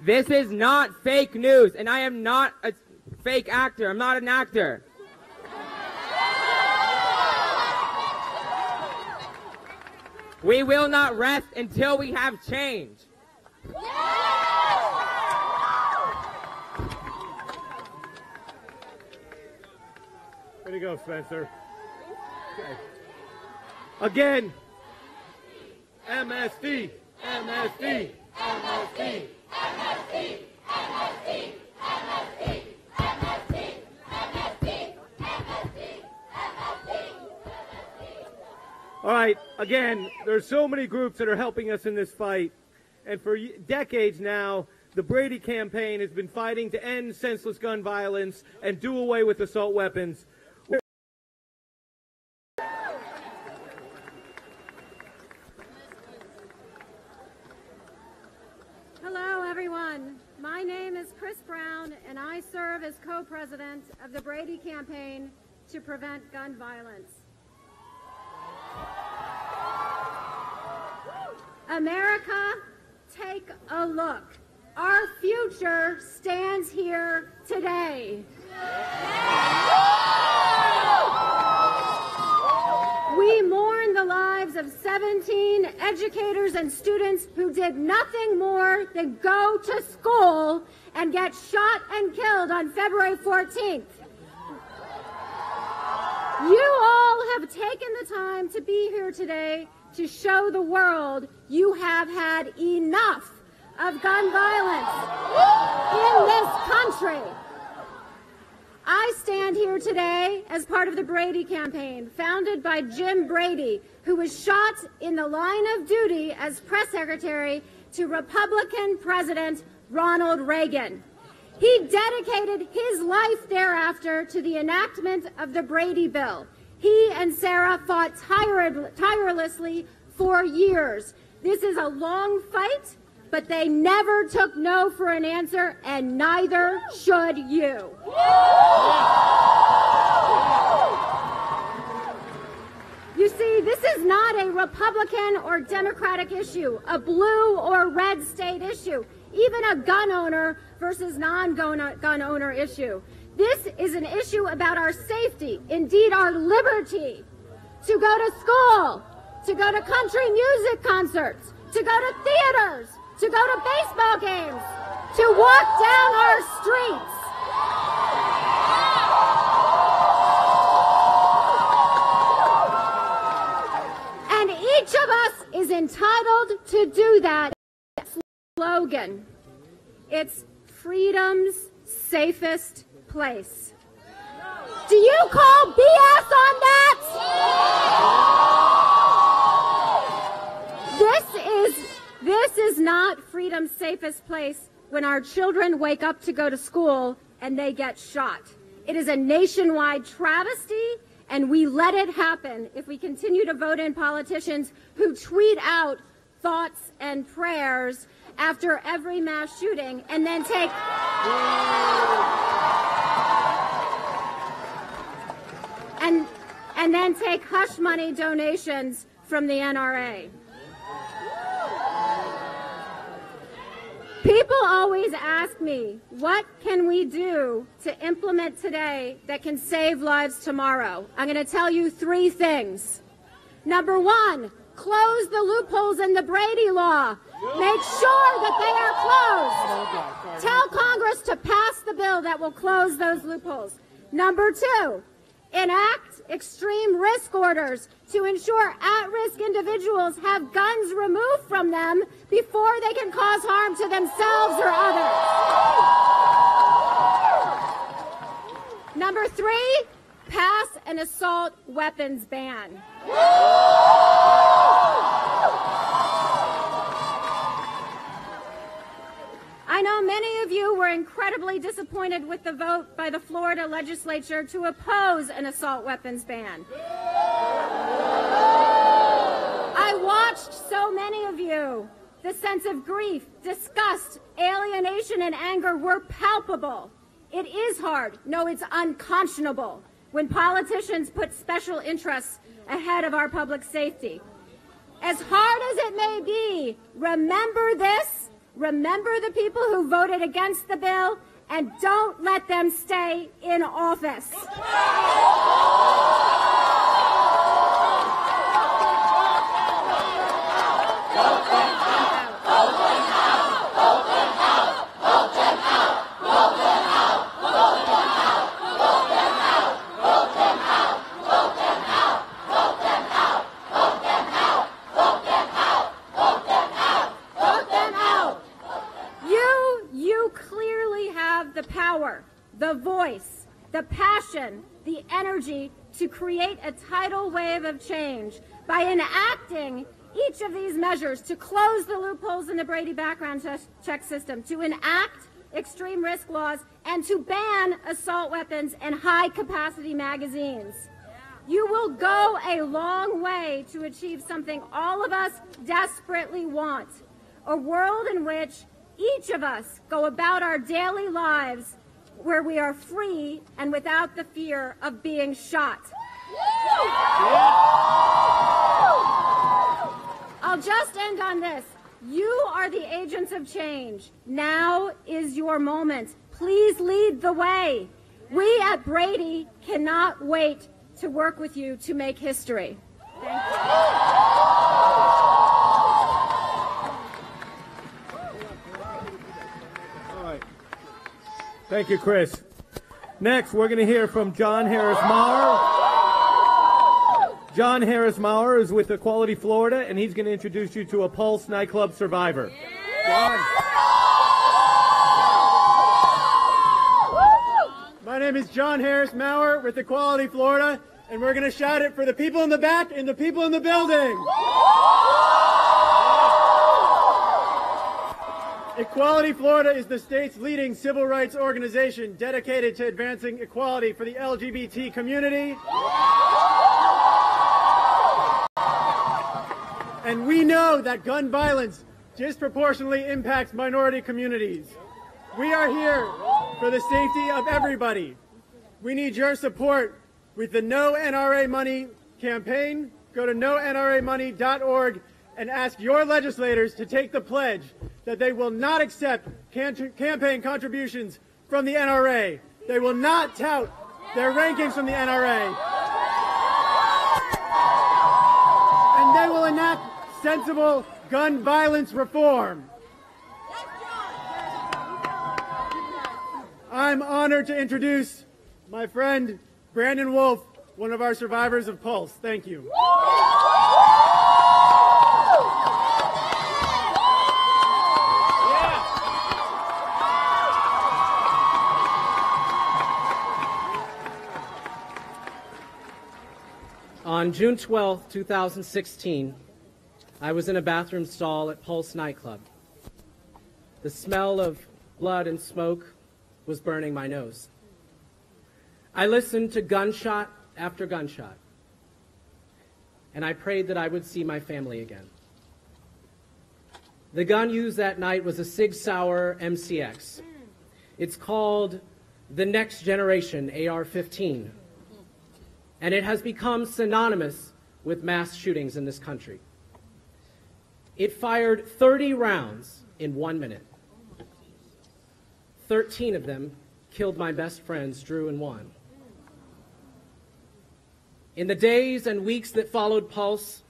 This is not fake news, and I am not a fake actor. I'm not an actor. We will not rest until we have change. Way to go, Spencer. Okay. Again. MSD, MSD, MSD, MSD, MSD, MSD, MSD, MSD, MSD. All right, again, there's so many groups that are helping us in this fight, and for decades now, the Brady Campaign has been fighting to end senseless gun violence and do away with assault weapons. Hello, everyone. My name is Chris Brown, and I serve as co-president of the Brady Campaign to prevent gun violence. America, take a look. Our future stands here today. We mourn the lives of 17 educators and students who did nothing more than go to school and get shot and killed on February 14th. You all have taken the time to be here today to show the world you have had enough of gun violence in this country. I stand here today as part of the Brady Campaign, founded by Jim Brady, who was shot in the line of duty as press secretary to Republican President Ronald Reagan. He dedicated his life thereafter to the enactment of the Brady Bill. He and Sarah fought tirelessly for years. This is a long fight, but they never took no for an answer, and neither should you. You see, this is not a Republican or Democratic issue, a blue or red state issue, even a gun owner versus non-gun owner issue. This is an issue about our safety, indeed our liberty, to go to school, to go to country music concerts, to go to theaters, to go to baseball games, to walk down our streets. And each of us is entitled to do that. Slogan. It's freedom's safest place. Do you call BS on that? This is not freedom's safest place when our children wake up to go to school and they get shot. It is a nationwide travesty, and we let it happen if we continue to vote in politicians who tweet out thoughts and prayers after every mass shooting and then take and then take hush money donations from the NRA. People always ask me, what can we do to implement today that can save lives tomorrow? I'm going to tell you 3 things. Number 1, close the loopholes in the Brady law. Make sure that they are closed. Tell Congress to pass the bill that will close those loopholes. Number 2, enact extreme risk orders to ensure at-risk individuals have guns removed from them before they can cause harm to themselves or others. Number 3, pass an assault weapons ban. I know many of you were incredibly disappointed with the vote by the Florida legislature to oppose an assault weapons ban. I watched so many of you. The sense of grief, disgust, alienation, and anger were palpable. It is hard, no, it's unconscionable, when politicians put special interests ahead of our public safety. As hard as it may be, remember this. Remember the people who voted against the bill, and don't let them stay in office. The power, the voice, the passion, the energy to create a tidal wave of change by enacting each of these measures to close the loopholes in the Brady background check system, to enact extreme risk laws, and to ban assault weapons and high-capacity magazines. You will go a long way to achieve something all of us desperately want, a world in which each of us go about our daily lives where we are free and without the fear of being shot. I'll just end on this. You are the agents of change. Now is your moment. Please lead the way. We at Brady cannot wait to work with you to make history. Thank you. Thank you, Chris. Next, we're going to hear from John Harris Maurer. John Harris Maurer is with Equality Florida, and he's going to introduce you to a Pulse nightclub survivor. John. My name is John Harris Maurer with Equality Florida, and we're going to shout it for the people in the back and the people in the building. Equality Florida is the state's leading civil rights organization dedicated to advancing equality for the LGBT community. And we know that gun violence disproportionately impacts minority communities. We are here for the safety of everybody. We need your support with the No NRA Money campaign. Go to nonramoney.org and ask your legislators to take the pledge that they will not accept campaign contributions from the NRA. They will not tout their rankings from the NRA. And they will enact sensible gun violence reform. I'm honored to introduce my friend Brandon Wolf, one of our survivors of Pulse. Thank you. On June 12, 2016, I was in a bathroom stall at Pulse nightclub. The smell of blood and smoke was burning my nose. I listened to gunshot after gunshot, and I prayed that I would see my family again. The gun used that night was a Sig Sauer MCX. It's called the Next Generation AR-15. And it has become synonymous with mass shootings in this country. It fired 30 rounds in 1 minute. 13 of them killed my best friends, Drew and Juan. In the days and weeks that followed Pulse,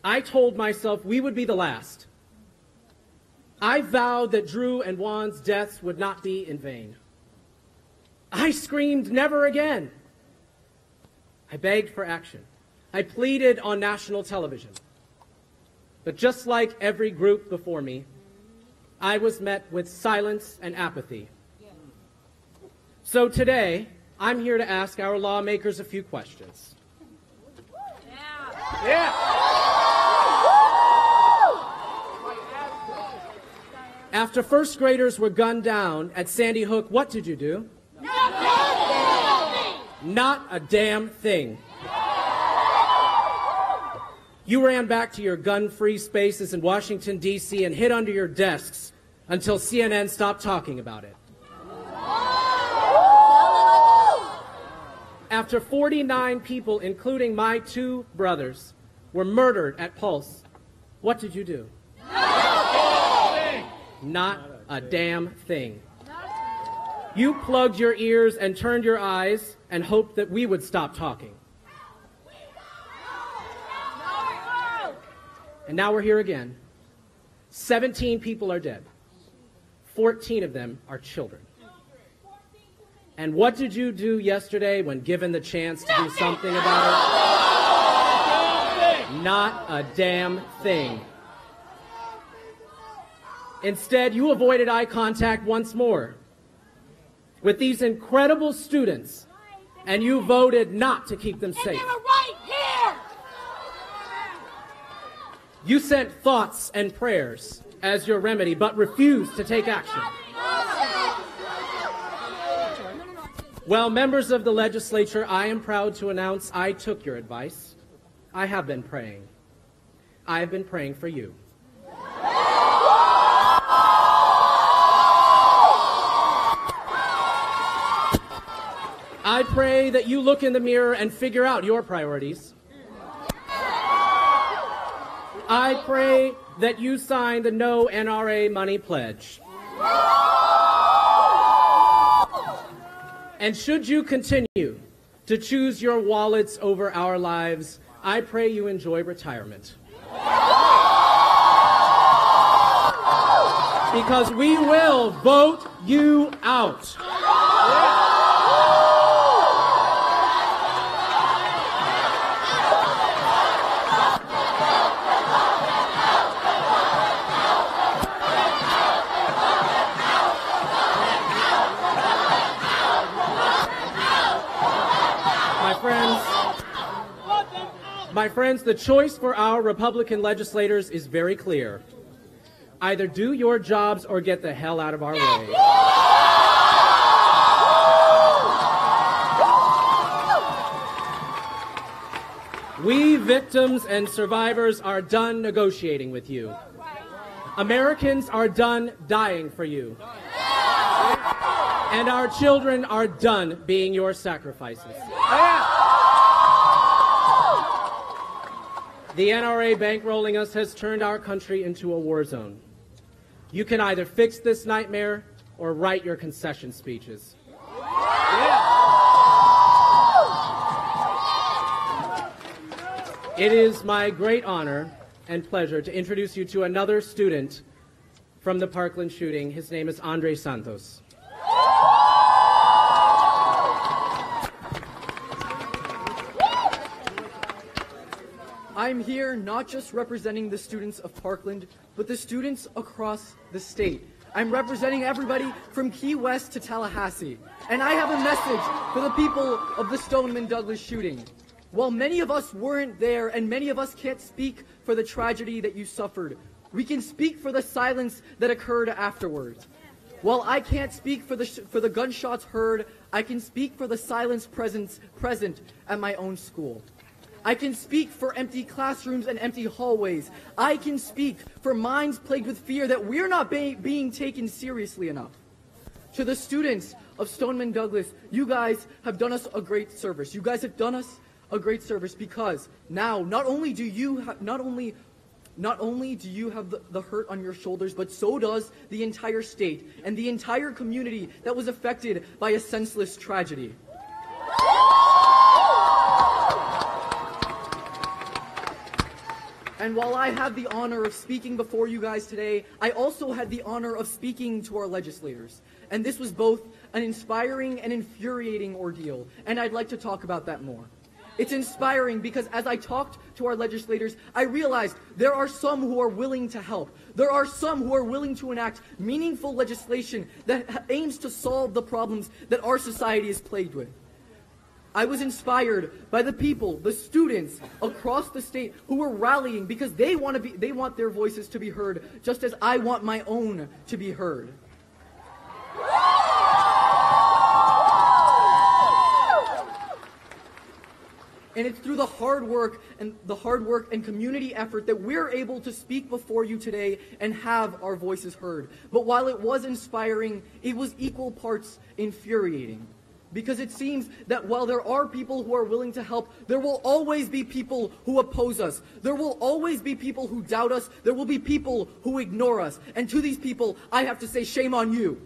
I told myself we would be the last. I vowed that Drew and Juan's deaths would not be in vain. I screamed, never again. I begged for action. I pleaded on national television. But just like every group before me, I was met with silence and apathy. So today, I'm here to ask our lawmakers a few questions. After first graders were gunned down at Sandy Hook, what did you do? Not a damn thing. You ran back to your gun-free spaces in Washington, D.C. and hid under your desks until CNN stopped talking about it. After 49 people, including my 2 brothers, were murdered at Pulse, what did you do? Nothing. Not a damn thing. You plugged your ears and turned your eyes and hoped that we would stop talking. And now we're here again. 17 people are dead. 14 of them are children. And what did you do yesterday when given the chance to do something about it? Not a damn thing. Instead, you avoided eye contact once more with these incredible students, and you voted not to keep them safe. And they were right here! You sent thoughts and prayers as your remedy, but refused to take action. Well, members of the legislature, I am proud to announce I took your advice. I have been praying. I have been praying for you. I pray that you look in the mirror and figure out your priorities. I pray that you sign the No NRA Money Pledge. And should you continue to choose your wallets over our lives, I pray you enjoy retirement. Because we will vote you out. My friends, the choice for our Republican legislators is very clear. Either do your jobs or get the hell out of our way. We victims and survivors are done negotiating with you. Americans are done dying for you. And our children are done being your sacrifices. The NRA bankrolling us has turned our country into a war zone. You can either fix this nightmare or write your concession speeches. It is my great honor and pleasure to introduce you to another student from the Parkland shooting. His name is Andre Santos. I'm here not just representing the students of Parkland, but the students across the state. I'm representing everybody from Key West to Tallahassee. And I have a message for the people of the Stoneman Douglas shooting. While many of us weren't there and many of us can't speak for the tragedy that you suffered, we can speak for the silence that occurred afterwards. While I can't speak for the gunshots heard, I can speak for the silence present at my own school. I can speak for empty classrooms and empty hallways. I can speak for minds plagued with fear that we're not being taken seriously enough. To the students of Stoneman Douglas, you guys have done us a great service. You guys have done us a great service because now not only do you have the hurt on your shoulders, but so does the entire state and the entire community that was affected by a senseless tragedy. And while I had the honor of speaking before you guys today, I also had the honor of speaking to our legislators. And this was both an inspiring and infuriating ordeal, and I'd like to talk about that more. It's inspiring because as I talked to our legislators, I realized there are some who are willing to help. There are some who are willing to enact meaningful legislation that aims to solve the problems that our society is plagued with. I was inspired by the people, the students across the state who were rallying because they want their voices to be heard, just as I want my own to be heard. And it's through the hard work and community effort that we're able to speak before you today and have our voices heard. But while it was inspiring, it was equal parts infuriating. because it seems that while there are people who are willing to help, there will always be people who oppose us. There will always be people who doubt us. There will be people who ignore us. And to these people, I have to say, shame on you.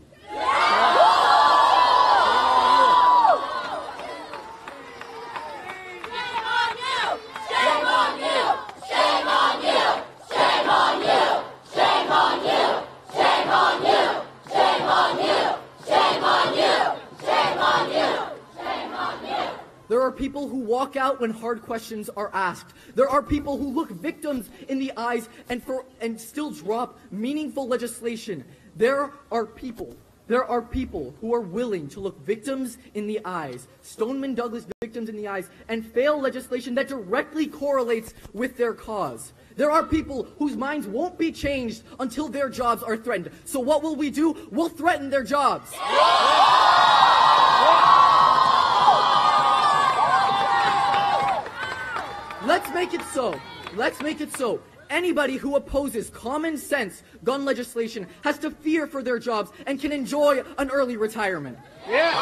There are people who walk out when hard questions are asked. There are people who look victims in the eyes and still drop meaningful legislation. There are people who are willing to look victims in the eyes, Stoneman Douglas victims in the eyes, and fail legislation that directly correlates with their cause. There are people whose minds won't be changed until their jobs are threatened. So what will we do? We'll threaten their jobs. Let's make it so. Let's make it so. Anybody who opposes common sense gun legislation has to fear for their jobs and can enjoy an early retirement. Yeah.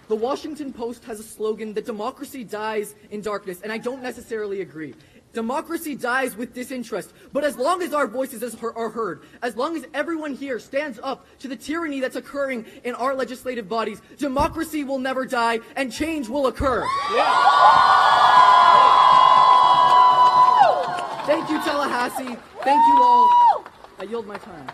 The Washington Post has a slogan that democracy dies in darkness, and I don't necessarily agree. Democracy dies with disinterest, but as long as our voices are heard, as long as everyone here stands up to the tyranny that's occurring in our legislative bodies, democracy will never die and change will occur. Yeah. Thank you, Tallahassee. Thank you all. I yield my time.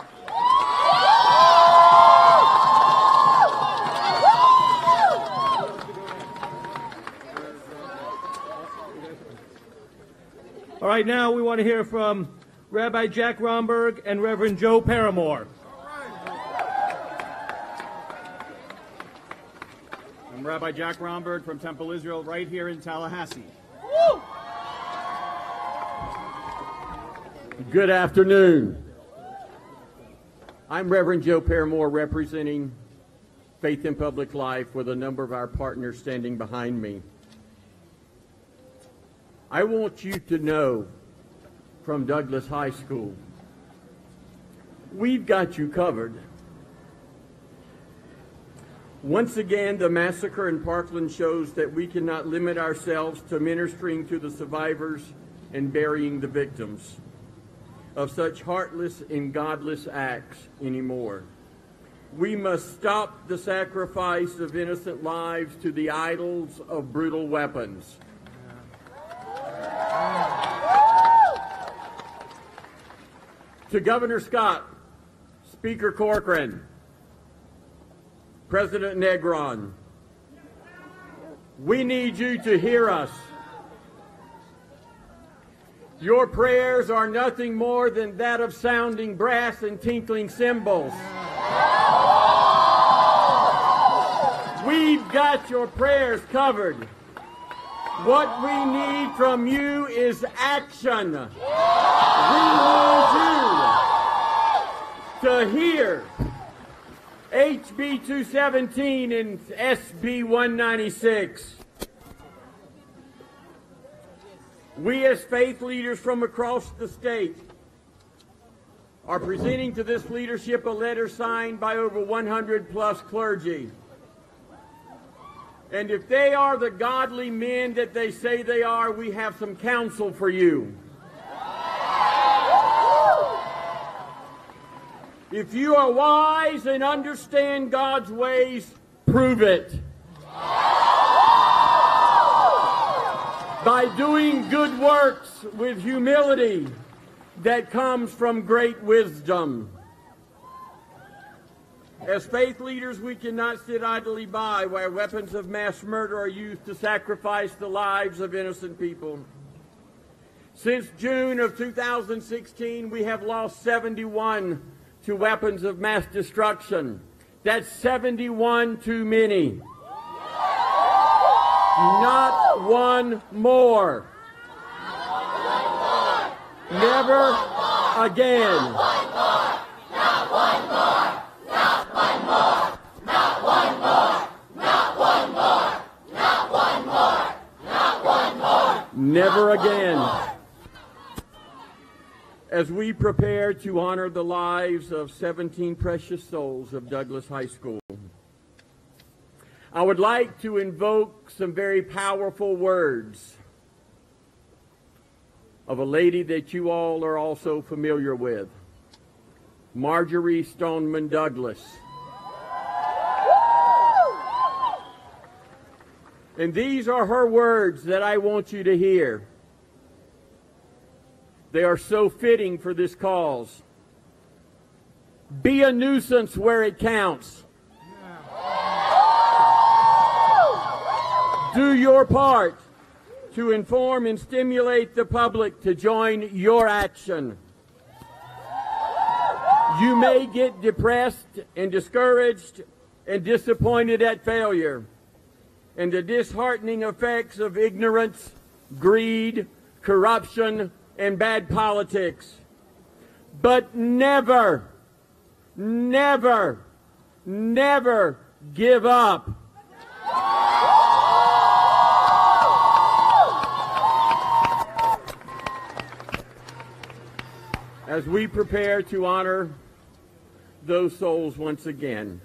All right, now we want to hear from Rabbi Jack Romberg and Reverend Joe Paramore. I'm Rabbi Jack Romberg from Temple Israel, right here in Tallahassee. Good afternoon. I'm Reverend Joe Paramore, representing Faith in Public Life with a number of our partners standing behind me. I want you to know from Douglas High School, we've got you covered. Once again, the massacre in Parkland shows that we cannot limit ourselves to ministering to the survivors and burying the victims of such heartless and godless acts anymore. We must stop the sacrifice of innocent lives to the idols of brutal weapons. To Governor Scott, Speaker Corcoran, President Negron, we need you to hear us. Your prayers are nothing more than that of sounding brass and tinkling cymbals. We've got your prayers covered. What we need from you is action. We need you to hear HB 217 and SB 196. We as faith leaders from across the state are presenting to this leadership a letter signed by over 100 plus clergy. And if they are the godly men that they say they are, we have some counsel for you. If you are wise and understand God's ways, prove it. By doing good works with humility that comes from great wisdom. As faith leaders, we cannot sit idly by while weapons of mass murder are used to sacrifice the lives of innocent people. Since June of 2016, we have lost 71 to weapons of mass destruction. That's 71 too many. Not one more. Never again. Not one more. Not one more. Not one more. Not one more. Not one more. Not one more. Never again. as we prepare to honor the lives of 17 precious souls of Douglas High School, I would like to invoke some very powerful words of a lady that you all are also familiar with, Marjorie Stoneman Douglas. And these are her words that I want you to hear. They are so fitting for this cause. Be a nuisance where it counts. Do your part to inform and stimulate the public to join your action. You may get depressed and discouraged and disappointed at failure and the disheartening effects of ignorance, greed, corruption, and bad politics. But never, never, never give up. As we prepare to honor those souls once again,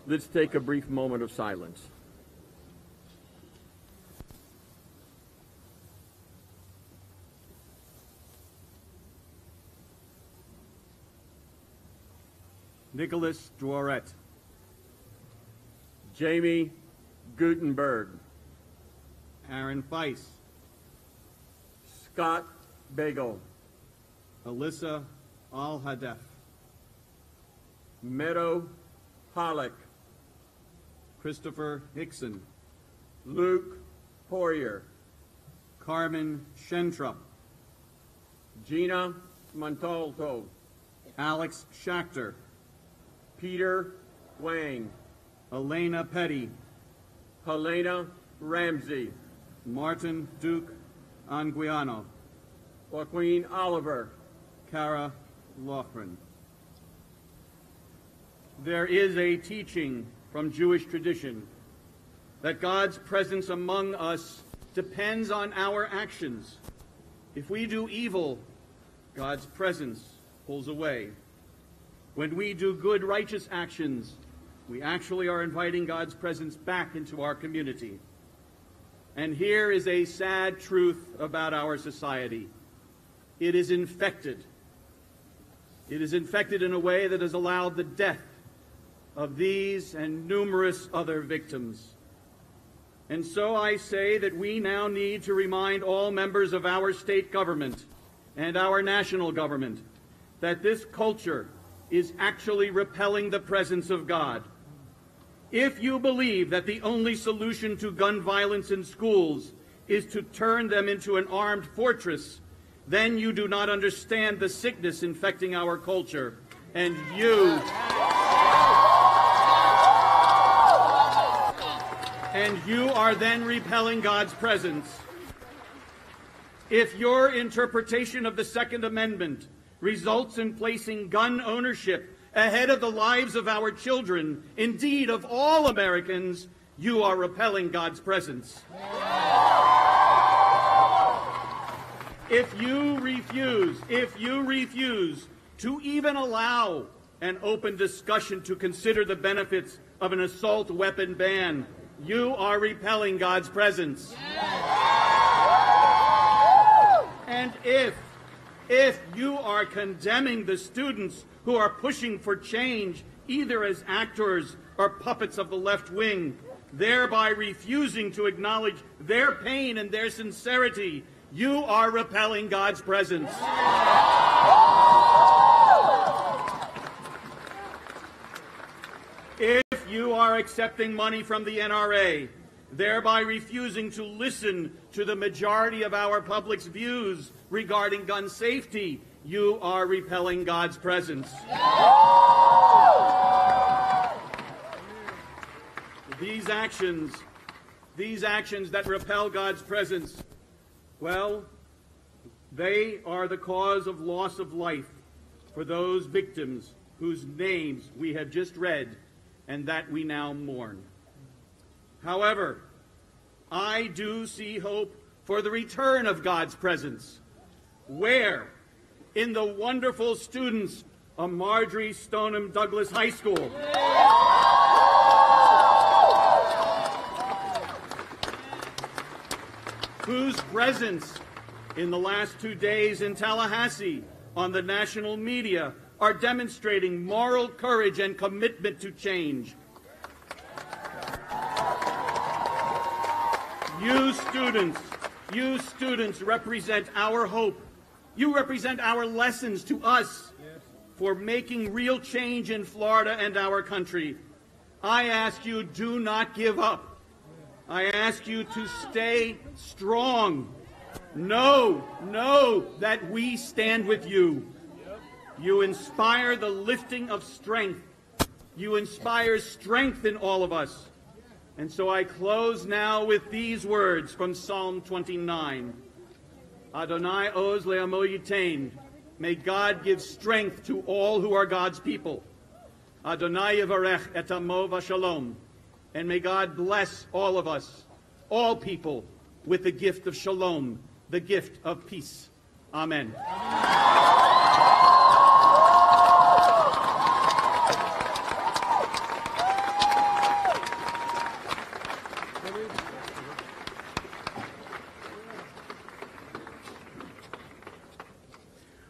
let's take a brief moment of silence. Nicholas Dworet. Jamie Gutenberg. Aaron Feiss. Scott Bagel. Alyssa Al-Hadef. Meadow Pollock. Christopher Hickson. Luke Poirier. Carmen Schentrup. Gina Montalto. Alex Schachter. Peter Wang. Elena Petty. Helena Ramsey. Martin Duke Anguiano. Joaquin Oliver. Cara Loughran. There is a teaching from Jewish tradition that God's presence among us depends on our actions. If we do evil, God's presence pulls away. When we do good, righteous actions, we actually are inviting God's presence back into our community. And here is a sad truth about our society. It is infected. It is infected in a way that has allowed the death of these and numerous other victims. And so I say that we now need to remind all members of our state government and our national government that this culture is actually repelling the presence of God. If you believe that the only solution to gun violence in schools is to turn them into an armed fortress, then you do not understand the sickness infecting our culture. And you are then repelling God's presence. If your interpretation of the Second Amendment results in placing gun ownership ahead of the lives of our children, indeed of all Americans, you are repelling God's presence. If you refuse to even allow an open discussion to consider the benefits of an assault weapon ban, you are repelling God's presence. And if you are condemning the students who are pushing for change, either as actors or puppets of the left wing, thereby refusing to acknowledge their pain and their sincerity, you are repelling God's presence. If you are accepting money from the NRA, thereby refusing to listen to the majority of our public's views regarding gun safety, you are repelling God's presence. These actions that repel God's presence, well, they are the cause of loss of life for those victims whose names we have just read and that we now mourn. However, I do see hope for the return of God's presence. Where in the wonderful students of Marjorie Stoneman Douglas High School. Whose presence in the last 2 days in Tallahassee on the national media are demonstrating moral courage and commitment to change. You students represent our hope. You represent our lessons to us for making real change in Florida and our country. I ask you, do not give up. I ask you to stay strong. Know that we stand with you. You inspire the lifting of strength. You inspire strength in all of us. And so I close now with these words from Psalm 29. Adonai oz le'amo yitain. May God give strength to all who are God's people. Adonai yivarech et amo v'shalom. And may God bless all of us, all people, with the gift of shalom, the gift of peace. Amen.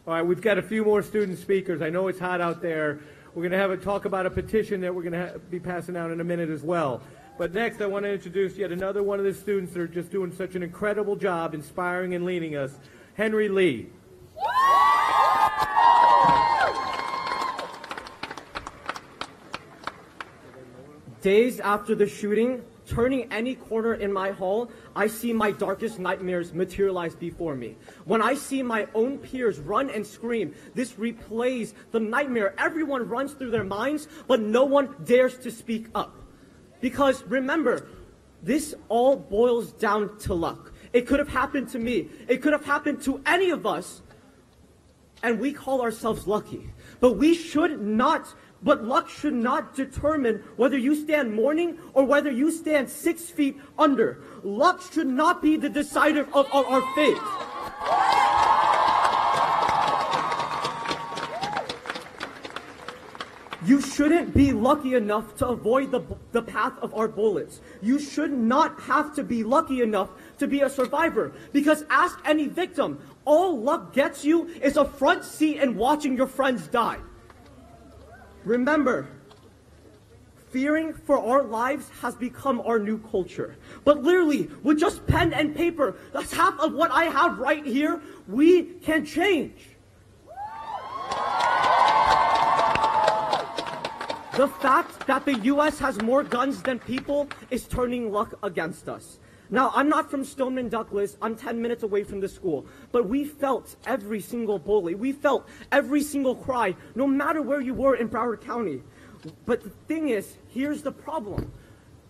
All right, we've got a few more student speakers. I know it's hot out there. We're going to have a talk about a petition that we're going to be passing out in a minute as well. But next, I want to introduce yet another one of the students that are just doing such an incredible job inspiring and leading us, Henry Lee. Days after the shooting, turning any corner in my hall, I see my darkest nightmares materialize before me. When I see my own peers run and scream, this replays the nightmare everyone runs through their minds, but no one dares to speak up. Because remember, this all boils down to luck. It could have happened to me. It could have happened to any of us, and we call ourselves lucky. But luck should not determine whether you stand mourning or whether you stand 6 feet under. Luck should not be the decider of our fate. You shouldn't be lucky enough to avoid the path of our bullets. You should not have to be lucky enough to be a survivor. Because ask any victim, all luck gets you is a front seat and watching your friends die. Remember, fearing for our lives has become our new culture. But literally, with just pen and paper, that's half of what I have right here, we can change. The fact that the U.S. has more guns than people is turning luck against us. Now, I'm not from Stoneman Douglas. I'm 10 minutes away from the school. But we felt every single bully. We felt every single cry, no matter where you were in Broward County. But the thing is, here's the problem.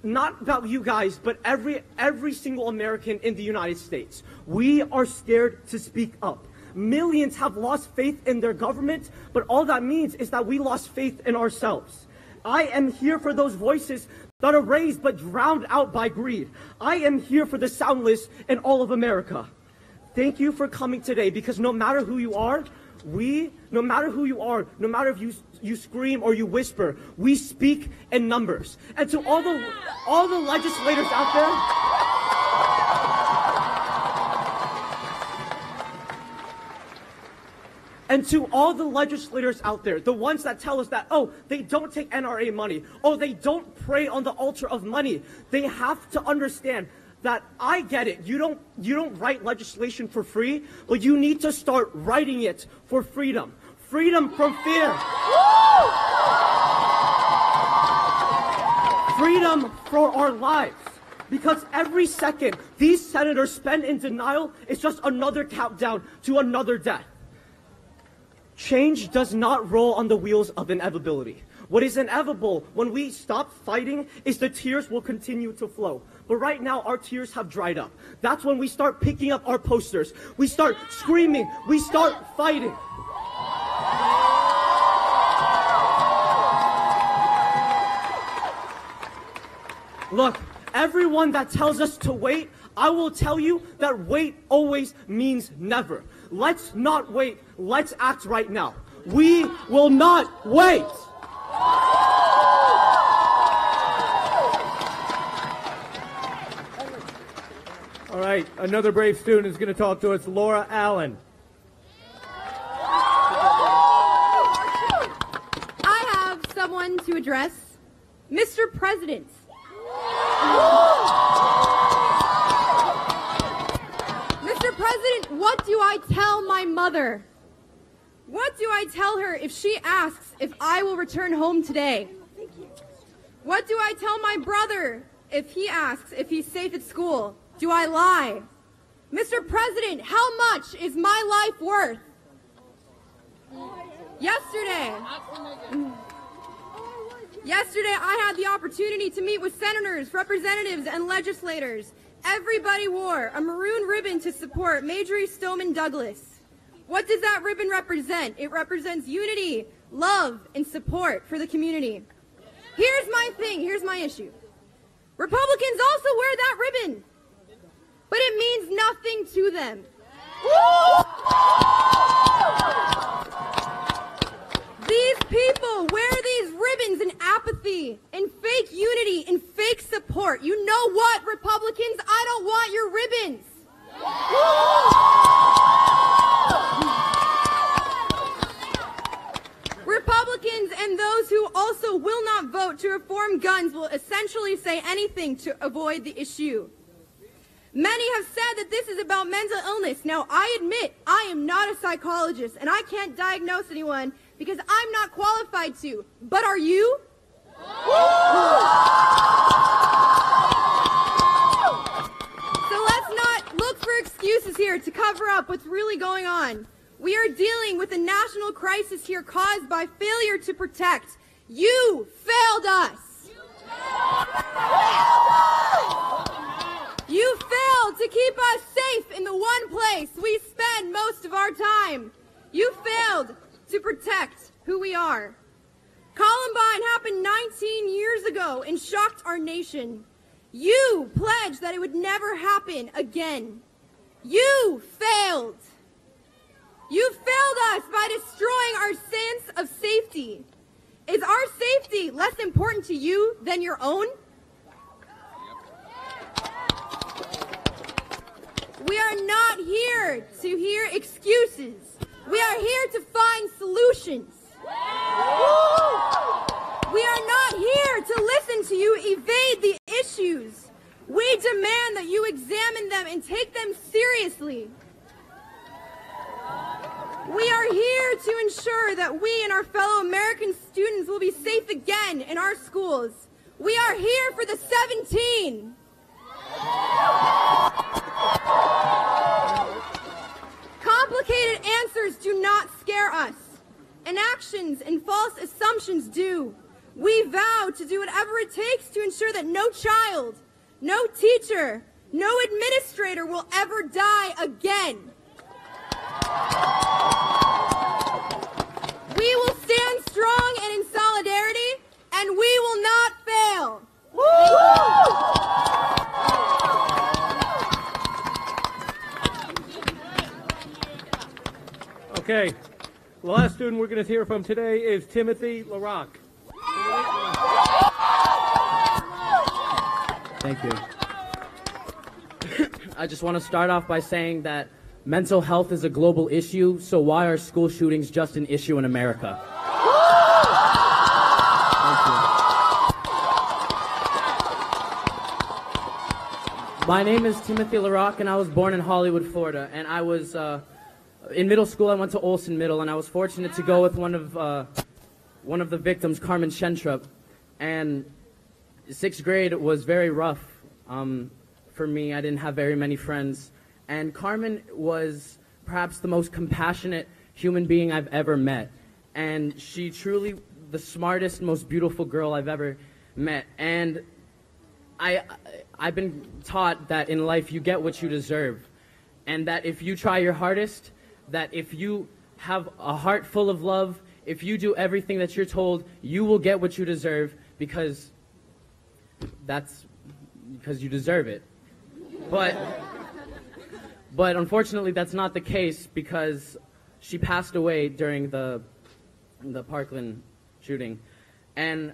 Not about you guys, but every single American in the United States. We are scared to speak up. Millions have lost faith in their government, but all that means is that we lost faith in ourselves. I am here for those voices that are raised but drowned out by greed. I am here for the soundless in all of America. Thank you for coming today, because no matter who you are, no matter if you scream or you whisper, we speak in numbers. And to all the legislators out there, and to all the legislators out there, the ones that tell us that, oh, they don't take NRA money, oh, they don't pray on the altar of money, they have to understand that I get it. You don't write legislation for free, but you need to start writing it for freedom. Freedom from fear. Freedom for our lives. Because every second these senators spend in denial is just another countdown to another death. Change does not roll on the wheels of inevitability. What is inevitable when we stop fighting is the tears will continue to flow. But right now, our tears have dried up. That's when we start picking up our posters. We start screaming. We start fighting. Look, everyone that tells us to wait, I will tell you that wait always means never. Let's not wait. Let's act right now. We will not wait. All right, another brave student is going to talk to us, Laura Allen. I have someone to address. Mr. President. Mr. President, what do I tell my mother? What do I tell her if she asks if I will return home today? What do I tell my brother if he asks if he's safe at school? Do I lie? Mr. President, how much is my life worth? Yesterday, I had the opportunity to meet with senators, representatives, and legislators. Everybody wore a maroon ribbon to support Magee Stoneman Douglas. What does that ribbon represent? It represents unity, love, and support for the community. Here's my thing, here's my issue. Republicans also wear that ribbon, but it means nothing to them. These people wear these ribbons in apathy, in fake unity, in fake support. You know what, Republicans? I don't want your ribbons. Republicans and those who also will not vote to reform guns will essentially say anything to avoid the issue. Many have said that this is about mental illness. Now, I admit I am not a psychologist, and I can't diagnose anyone because I'm not qualified to. But are you? So let's not look for excuses here to cover up what's really going on. We are dealing with a national crisis here caused by failure to protect. You failed us. You failed to keep us safe in the one place we spend most of our time. You failed to protect who we are. Columbine happened 19 years ago and shocked our nation. You pledged that it would never happen again. You failed. You failed us by destroying our sense of safety. Is our safety less important to you than your own? We are not here to hear excuses. We are here to find solutions. We are not here to listen to you evade the issues. We demand that you examine them and take them seriously. We are here to ensure that we and our fellow American students will be safe again in our schools. We are here for the 17. Complicated answers do not scare us. Inactions and false assumptions do. We vow to do whatever it takes to ensure that no child, no teacher, no administrator will ever die again. We will stand strong and in solidarity, and we will not fail. Okay, the last student we're going to hear from today is Timothy LaRock. Thank you. I just want to start off by saying that mental health is a global issue, so why are school shootings just an issue in America? My name is Timothy LaRock, and I was born in Hollywood, Florida. And I was, in middle school, I went to Olson Middle, and I was fortunate to go with one of the victims, Carmen Shentrup. And 6th grade was very rough for me. I didn't have very many friends. And Carmen was perhaps the most compassionate human being I've ever met. And she truly, the smartest, most beautiful girl I've ever met. And I've been taught that in life you get what you deserve. And that if you try your hardest, that if you have a heart full of love, if you do everything that you're told, you will get what you deserve because you deserve it. But unfortunately, that's not the case because she passed away during the Parkland shooting. And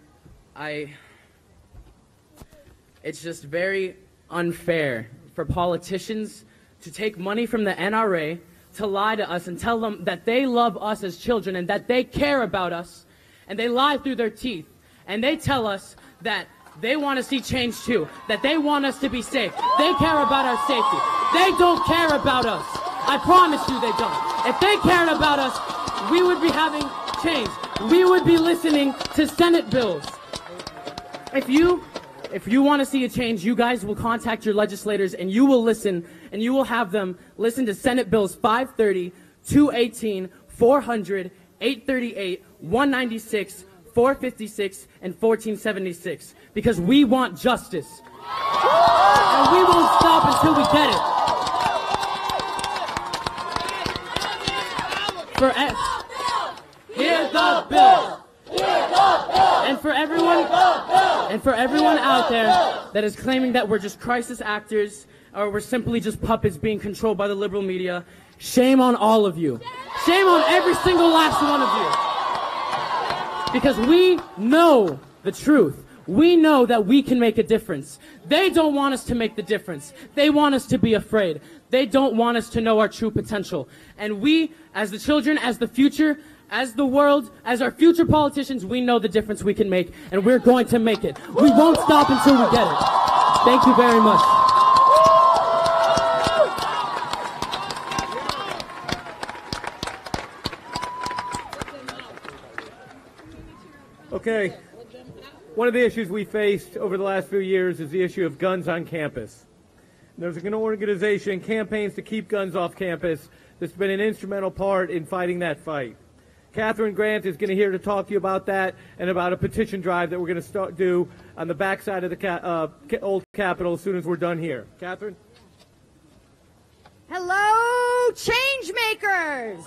it's just very unfair for politicians to take money from the NRA, to lie to us and tell them that they love us as children and that they care about us, and they lie through their teeth, and they tell us that they want to see change too, that they want us to be safe. They care about our safety. They don't care about us. I promise you they don't. If they cared about us, we would be having change. We would be listening to Senate bills. If you want to see a change, you guys will contact your legislators and you will listen, and you will have them listen to Senate bills 530, 218, 400, 838, 196, 456, and 1476, because we want justice. And we won't stop until we get it. Hear the bill! And for everyone out there that is claiming that we're just crisis actors or we're simply just puppets being controlled by the liberal media, shame on all of you. Shame on every single last one of you. Because we know the truth. We know that we can make a difference. They don't want us to make the difference. They want us to be afraid. They don't want us to know our true potential. And we, as the children, as the future, as the world, as our future politicians, we know the difference we can make, and we're going to make it. We won't stop until we get it. Thank you very much. Okay. One of the issues we faced over the last few years is the issue of guns on campus. There's an organization, Campaigns to Keep Guns Off Campus, that's been an instrumental part in fighting that fight. Catherine Grant is going to here to talk to you about that and about a petition drive that we're going to do on the backside of the old Capitol as soon as we're done here. Catherine? Hello, change makers!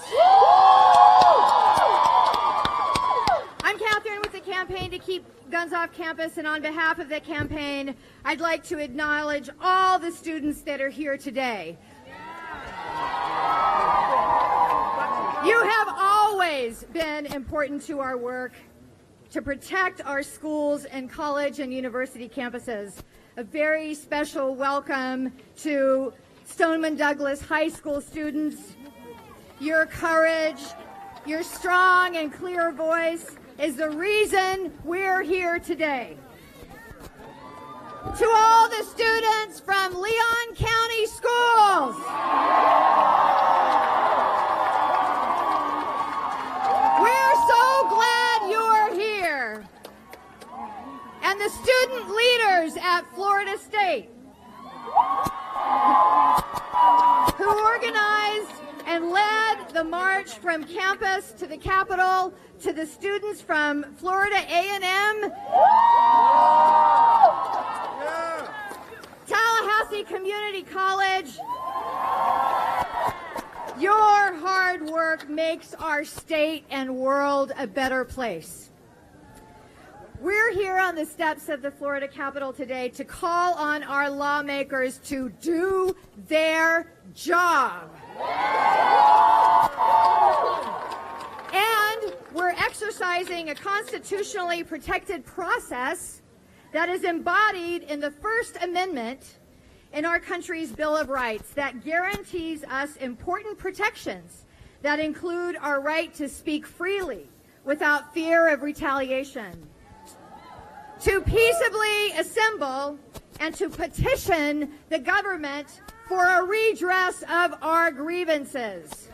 I'm Catherine with the Campaign to Keep Guns Off Campus, and on behalf of the campaign, I'd like to acknowledge all the students that are here today. You have always been important to our work to protect our schools and college and university campuses. A very special welcome to Stoneman Douglas High School students. Your courage, your strong and clear voice is the reason we're here today. To all the students from Leon County Schools, we're so glad you're here. And the student leaders at Florida State who organized and led the march from campus to the Capitol, to the students from Florida A&M, Tallahassee Community College. Your hard work makes our state and world a better place. We're here on the steps of the Florida Capitol today to call on our lawmakers to do their job. And we're exercising a constitutionally protected process that is embodied in the First Amendment in our country's Bill of Rights that guarantees us important protections that include our right to speak freely without fear of retaliation, to peaceably assemble and to petition the government for a redress of our grievances.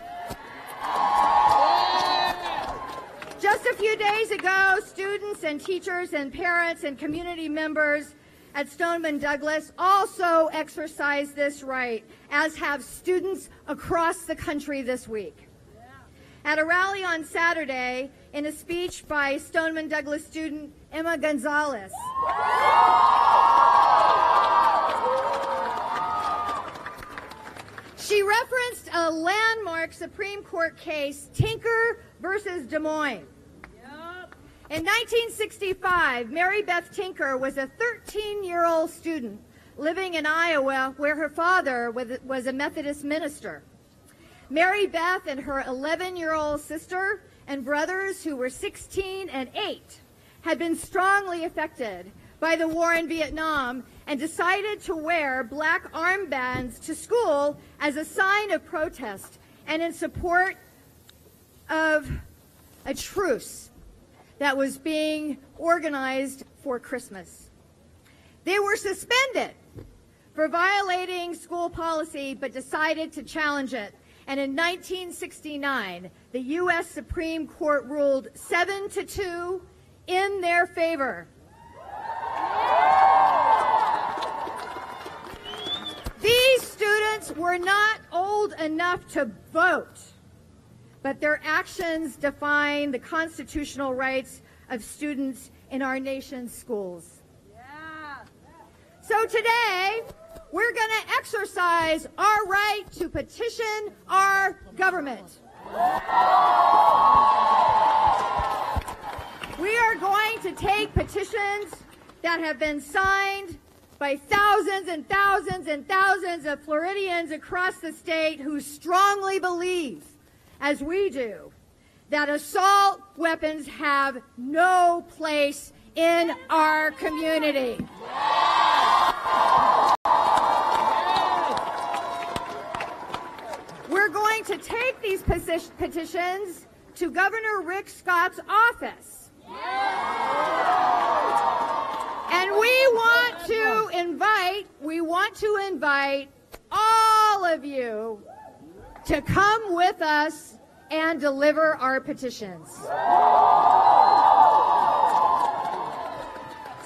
Just a few days ago, students and teachers and parents and community members at Stoneman Douglas also exercised this right, as have students across the country this week. At a rally on Saturday, in a speech by Stoneman Douglas student Emma Gonzalez, she referenced a landmark Supreme Court case, Tinker versus Des Moines. In 1965, Mary Beth Tinker was a 13-year-old student living in Iowa, where her father was a Methodist minister. Mary Beth and her 11-year-old sister and brothers, who were 16 and 8, had been strongly affected by the war in Vietnam and decided to wear black armbands to school as a sign of protest and in support of a truce that was being organized for Christmas. They were suspended for violating school policy, but decided to challenge it. And in 1969, the U.S. Supreme Court ruled 7-2 in their favor. These students were not old enough to vote, but their actions define the constitutional rights of students in our nation's schools. So today, we're going to exercise our right to petition our government. We are going to take petitions that have been signed by thousands and thousands and thousands of Floridians across the state who strongly believe, as we do, that assault weapons have no place in our community. We're going to take these petitions to Governor Rick Scott's office. And we want to invite all of you to come with us and deliver our petitions.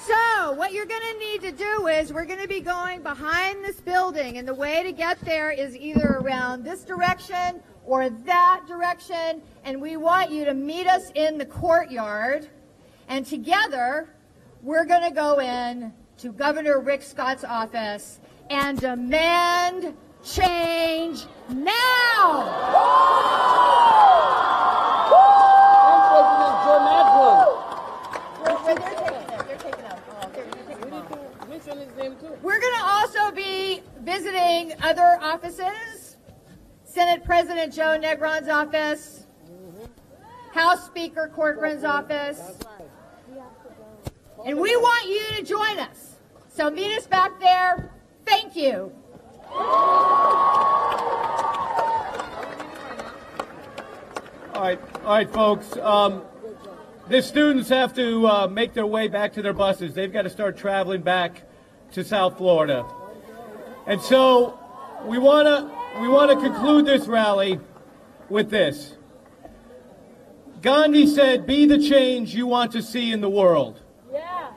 So what you're going to need to do is we're going to be going behind this building, and the way to get there is either around this direction or that direction, and we want you to meet us in the courtyard, and together we're going to go in to Governor Rick Scott's office and demand change now! We're going to also be visiting other offices, Senate President Joe Negron's office, House Speaker Corcoran's office, and we want you to join us. So meet us back there. Thank you. All right, folks. The students have to make their way back to their buses. They've got to start traveling back to South Florida. And so we want to conclude this rally with this. Gandhi said, "Be the change you want to see in the world." Yeah.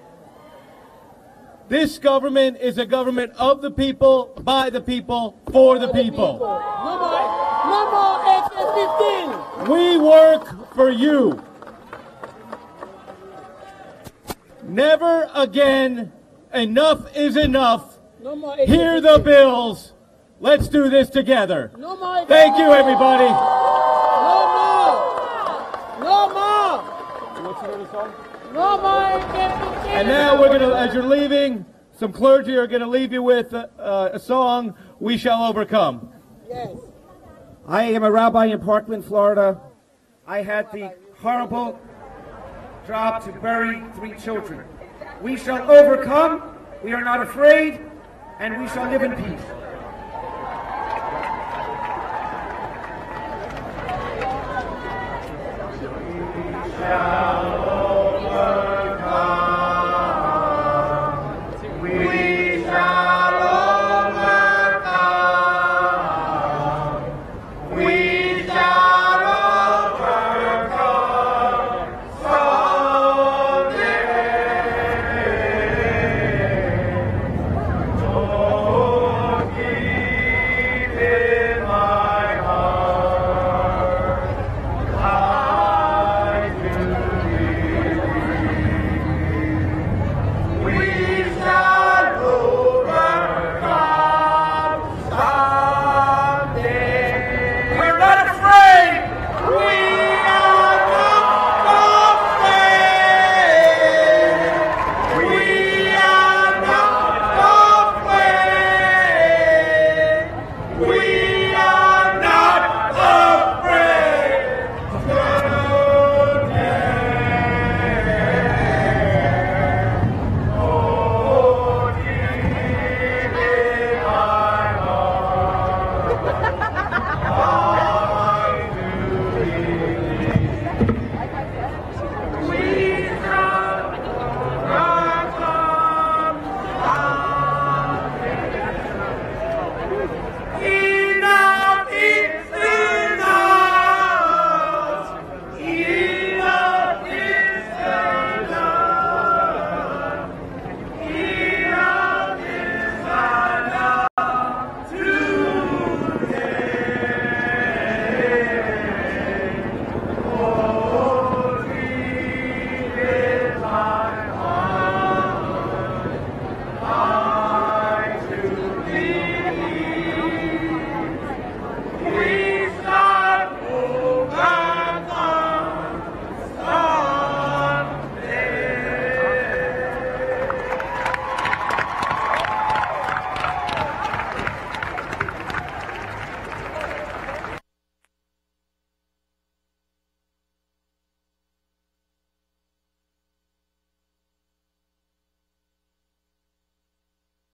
This government is a government of the people, by the people, for the people. No more HS-15. We work for you. Never again. Enough is enough. No more. Hear the bills. Let's do this together. No more. Thank you, everybody. No more. No more. What's the name of the song? No more. And now we're going to, as you're leaving, some clergy are going to leave you with a song, "We Shall Overcome." Yes. I am a rabbi in Parkland, Florida. I had the horrible job to bury 3 children. We shall overcome, we are not afraid, and we shall live in peace. We shall